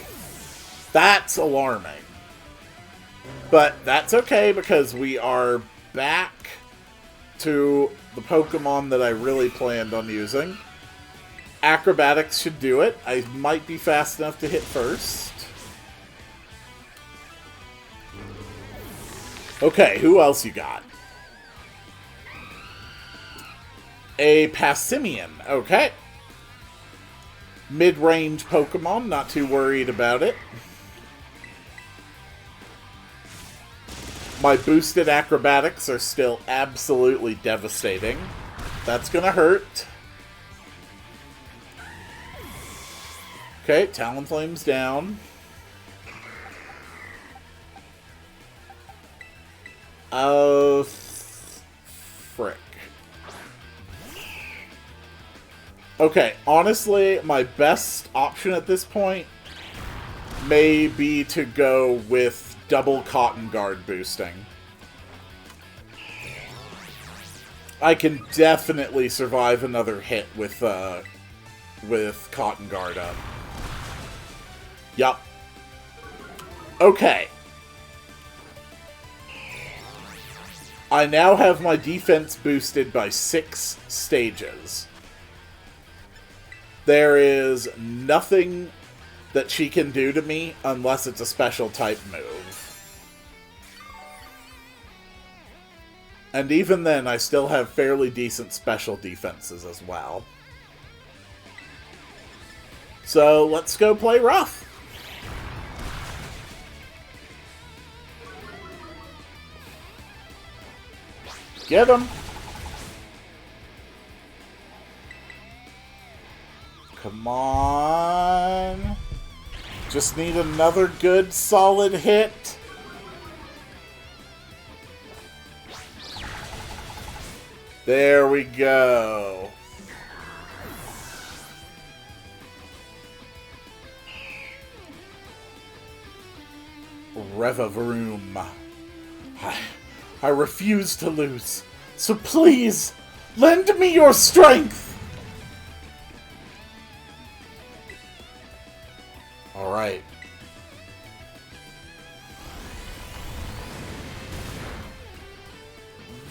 That's alarming. But that's okay because we are back to the Pokemon that I really planned on using. Acrobatics should do it. I might be fast enough to hit first. Okay, who else you got? A Passimian. Okay. Mid-range Pokemon, not too worried about it. My boosted acrobatics are still absolutely devastating. That's gonna hurt. Okay, Talonflame's down. Oh, frick. Okay, honestly, my best option at this point may be to go with double Cotton Guard boosting. I can definitely survive another hit with Cotton Guard up. Yup. Okay. I now have my defense boosted by 6 stages. There is nothing that she can do to me unless it's a special type move. And even then, I still have fairly decent special defenses as well. So, let's go play rough. Get him! Come on! Just need another good, solid hit. There we go. Revavroom. I refuse to lose. So please, lend me your strength! Alright.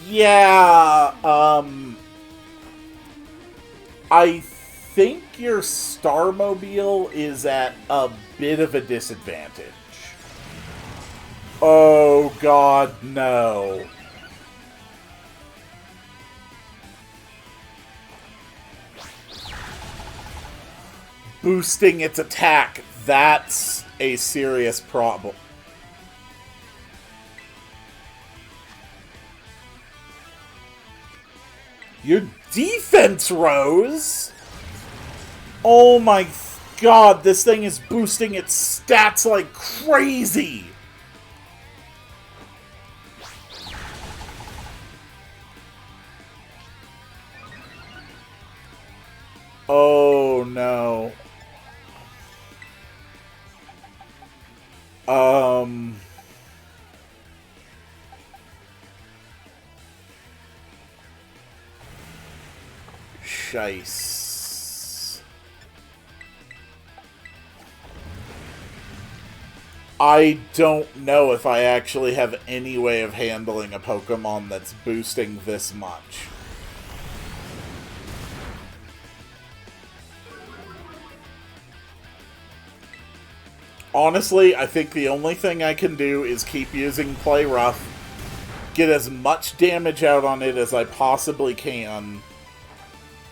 Yeah, I think your Starmobile is at a bit of a disadvantage. Oh god, no. Boosting its attack, that's a serious problem. Your defense rose? Oh my god, this thing is boosting its stats like crazy! Oh no. Shice. I don't know if I actually have any way of handling a Pokemon that's boosting this much. Honestly, I think the only thing I can do is keep using Play Rough, get as much damage out on it as I possibly can,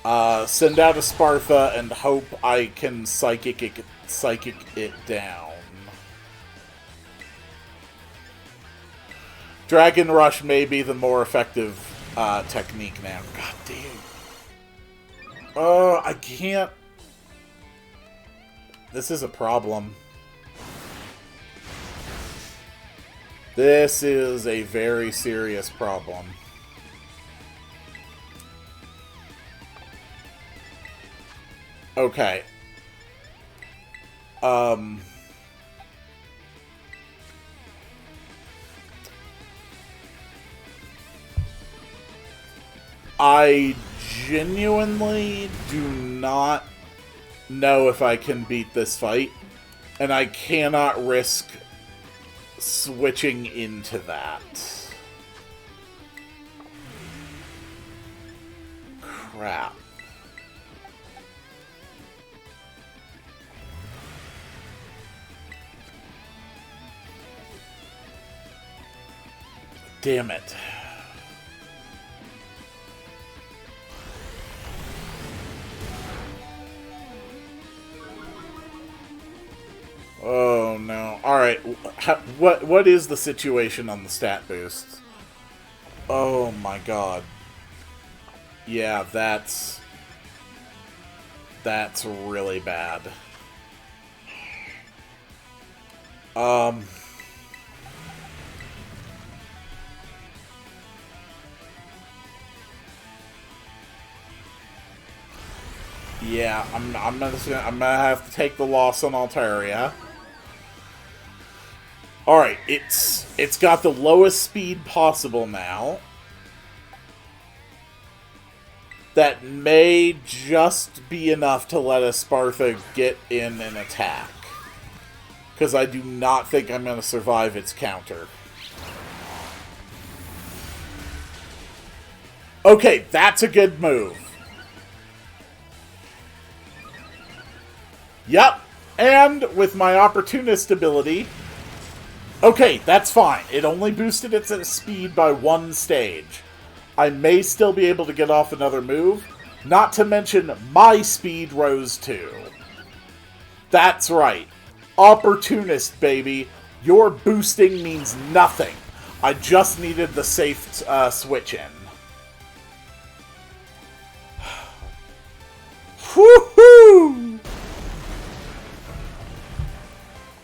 send out a Spartha, and hope I can psychic it down. Dragon Rush may be the more effective technique now. God damn. Oh, I can't. This is a problem. This is a very serious problem. Okay. I genuinely do not know if I can beat this fight, and I cannot risk switching into that. Crap. Damn it. Oh no. Alright, what is the situation on the stat boosts? Oh my god. Yeah, that's really bad. Yeah, I'm gonna have to take the loss on Altaria. Alright, it's got the lowest speed possible now. That may just be enough to let a Spartha get in and attack. Because I do not think I'm going to survive its counter. Okay, that's a good move. Yep, and with my Opportunist ability... Okay, that's fine. It only boosted its speed by 1 stage. I may still be able to get off another move. Not to mention, my speed rose too. That's right. Opportunist, baby. Your boosting means nothing. I just needed the safe switch in. Woohoo!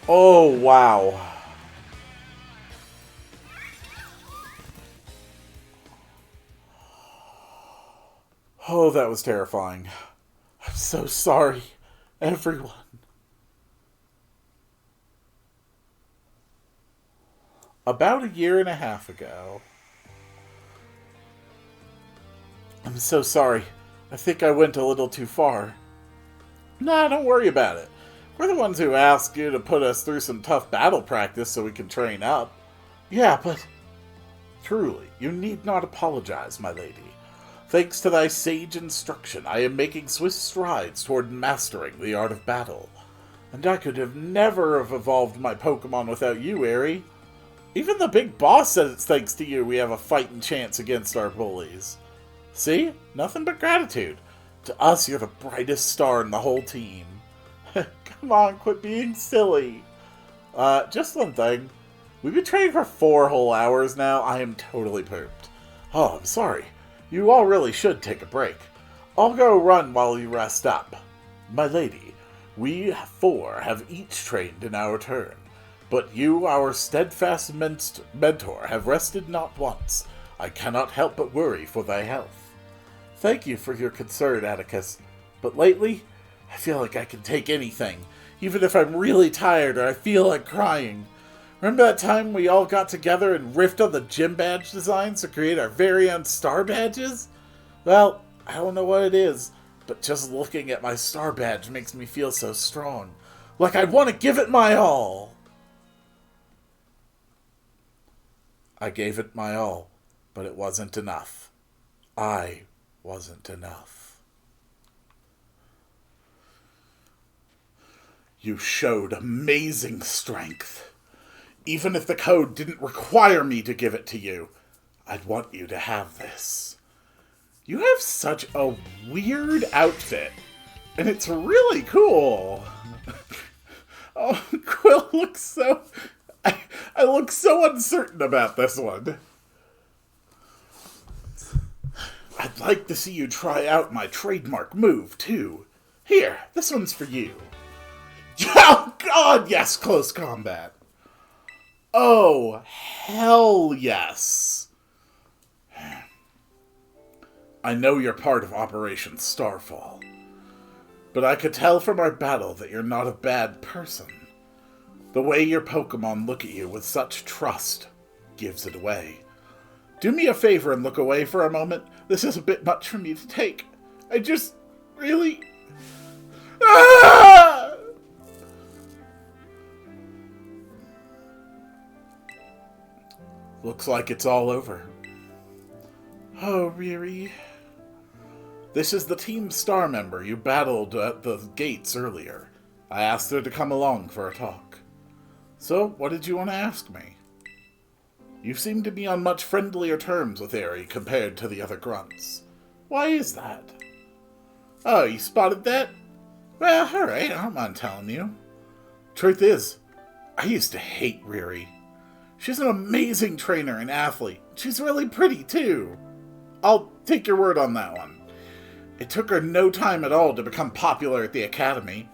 Oh, wow. Oh, that was terrifying. I'm so sorry, everyone. About a year and a half ago. I'm so sorry. I think I went a little too far. Nah, don't worry about it. We're the ones who asked you to put us through some tough battle practice so we can train up. Yeah, but... Truly, you need not apologize, my lady. Thanks to thy sage instruction, I am making swift strides toward mastering the art of battle. And I could have never have evolved my Pokemon without you, Aerie. Even the big boss says it's thanks to you we have a fighting chance against our bullies. See? Nothing but gratitude. To us, you're the brightest star in the whole team. Come on, quit being silly. Just one thing. We've been training for 4 whole hours now. I am totally pooped. Oh, I'm sorry. You all really should take a break. I'll go run while you rest up. My lady, we four have each trained in our turn, but you, our steadfast mentor, have rested not once. I cannot help but worry for thy health. Thank you for your concern, Atticus, but lately, I feel like I can take anything, even if I'm really tired or I feel like crying. Remember that time we all got together and riffed on the gym badge designs to create our very own star badges? Well, I don't know what it is, but just looking at my star badge makes me feel so strong. Like I want to give it my all. I gave it my all, but it wasn't enough. I wasn't enough. You showed amazing strength. Even if the code didn't require me to give it to you, I'd want you to have this. You have such a weird outfit, and it's really cool. Oh, Quill looks so... I look so uncertain about this one. I'd like to see you try out my trademark move, too. Here, this one's for you. Oh, God, yes, close combat. Oh, hell yes. I know you're part of Operation Starfall, but I could tell from our battle that you're not a bad person. The way your Pokemon look at you with such trust gives it away. Do me a favor and look away for a moment. This is a bit much for me to take. I just really... Ah! Looks like it's all over. Oh, Riri. This is the Team Star member you battled at the gates earlier. I asked her to come along for a talk. So, what did you want to ask me? You seem to be on much friendlier terms with Aerie compared to the other grunts. Why is that? Oh, you spotted that? Well, alright, I don't mind telling you. Truth is, I used to hate Riri. She's an amazing trainer and athlete. She's really pretty, too. I'll take your word on that one. It took her no time at all to become popular at the academy.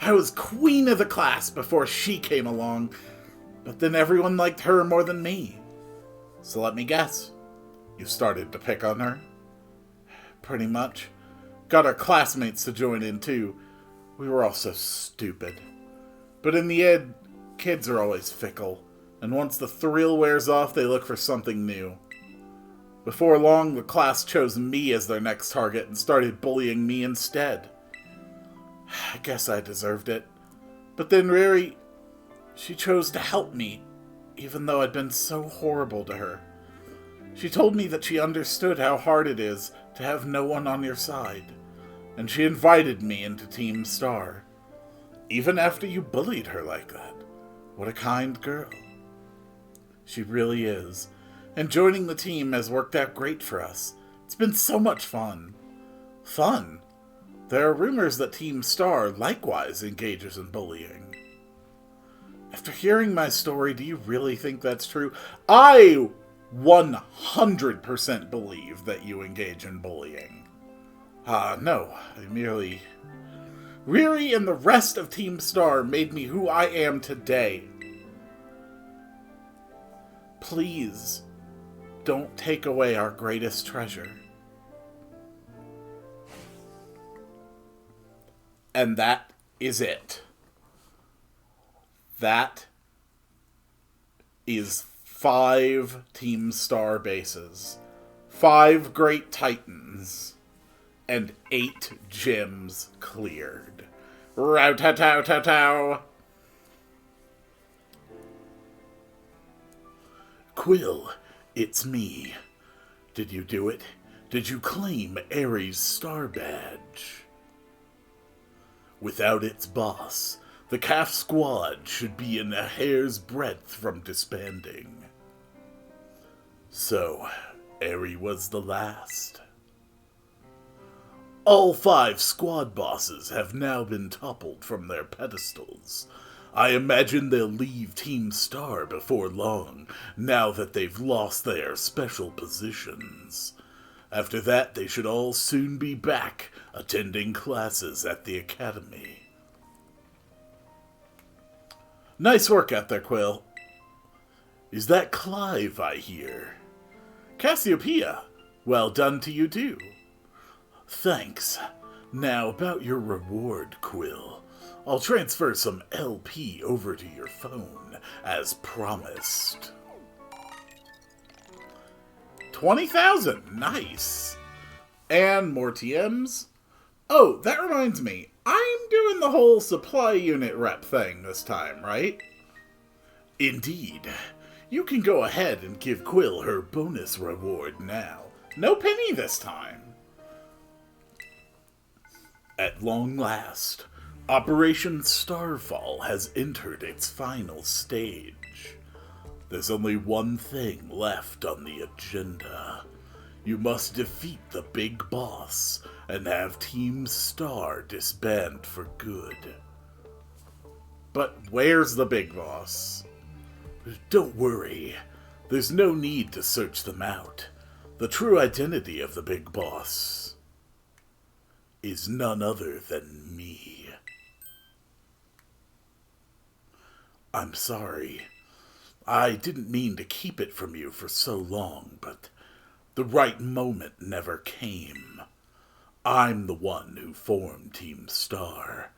I was queen of the class before she came along, but then everyone liked her more than me. So let me guess. You started to pick on her? Pretty much. Got our classmates to join in, too. We were all so stupid. But in the end, kids are always fickle. And once the thrill wears off, they look for something new. Before long, the class chose me as their next target and started bullying me instead. I guess I deserved it. But then Riri, she chose to help me, even though I'd been so horrible to her. She told me that she understood how hard it is to have no one on your side, and she invited me into Team Star. Even after you bullied her like that. What a kind girl. She really is. And joining the team has worked out great for us. It's been so much fun. Fun? There are rumors that Team Star likewise engages in bullying. After hearing my story, do you really think that's true? I 100% believe that you engage in bullying. No, I merely... Riri and the rest of Team Star made me who I am today. Please, don't take away our greatest treasure. And that is it. That is 5 Team Star bases, 5 Great Titans, and 8 gyms cleared. Row-tow-tow-tow-tow! Quill, it's me. Did you do it? Did you claim Aerie's star badge? Without its boss, the calf squad should be in a hair's breadth from disbanding. So, Aerie was the last. All 5 squad bosses have now been toppled from their pedestals. I imagine they'll leave Team Star before long, now that they've lost their special positions. After that, they should all soon be back, attending classes at the academy. Nice work out there, Quill. Is that Clive, I hear? Cassiopeia, well done to you too. Thanks. Now about your reward, Quill. I'll transfer some LP over to your phone, as promised. 20,000, nice. And more TMs. Oh, that reminds me, I'm doing the whole supply unit rep thing this time, right? Indeed. You can go ahead and give Quill her bonus reward now. No penny this time. At long last, Operation Starfall has entered its final stage. There's only one thing left on the agenda. You must defeat the big boss and have Team Star disband for good. But where's the big boss? Don't worry. There's no need to search them out. The true identity of the big boss is none other than me. I'm sorry. I didn't mean to keep it from you for so long, but the right moment never came. I'm the one who formed Team Star.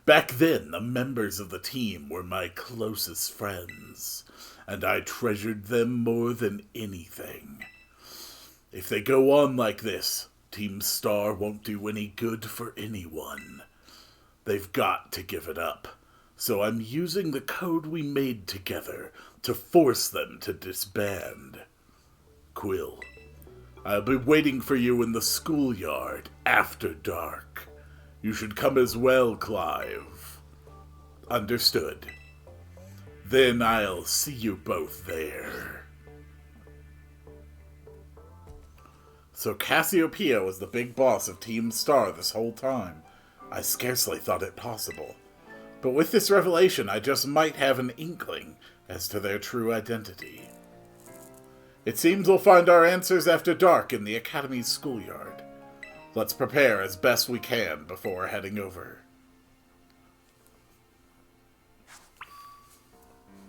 Back then, the members of the team were my closest friends, and I treasured them more than anything. If they go on like this, Team Star won't do any good for anyone. They've got to give it up, so I'm using the code we made together to force them to disband. Quill, I'll be waiting for you in the schoolyard after dark. You should come as well, Clive. Understood. Then I'll see you both there. So Cassiopeia was the big boss of Team Star this whole time. I scarcely thought it possible. But with this revelation, I just might have an inkling as to their true identity. It seems we'll find our answers after dark in the Academy's schoolyard. Let's prepare as best we can before heading over.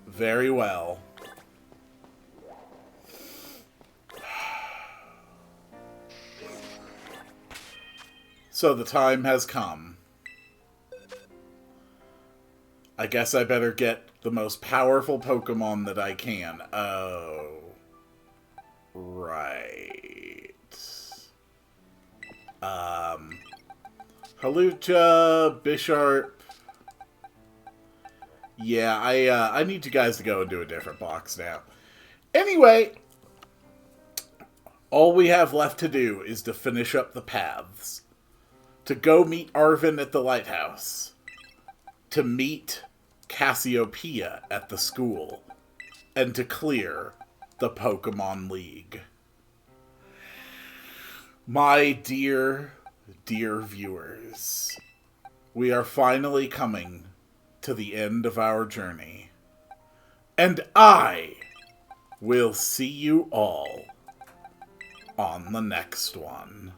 Very well. So the time has come. I guess I better get the most powerful Pokemon that I can. Oh. Right. Halucha, Bisharp. Yeah, I need you guys to go and do a different box now. Anyway, all we have left to do is to finish up the paths. To go meet Arvin at the lighthouse. To meet Cassiopeia at the school. And to clear the Pokemon League. My dear, dear viewers, we are finally coming to the end of our journey. And I will see you all on the next one.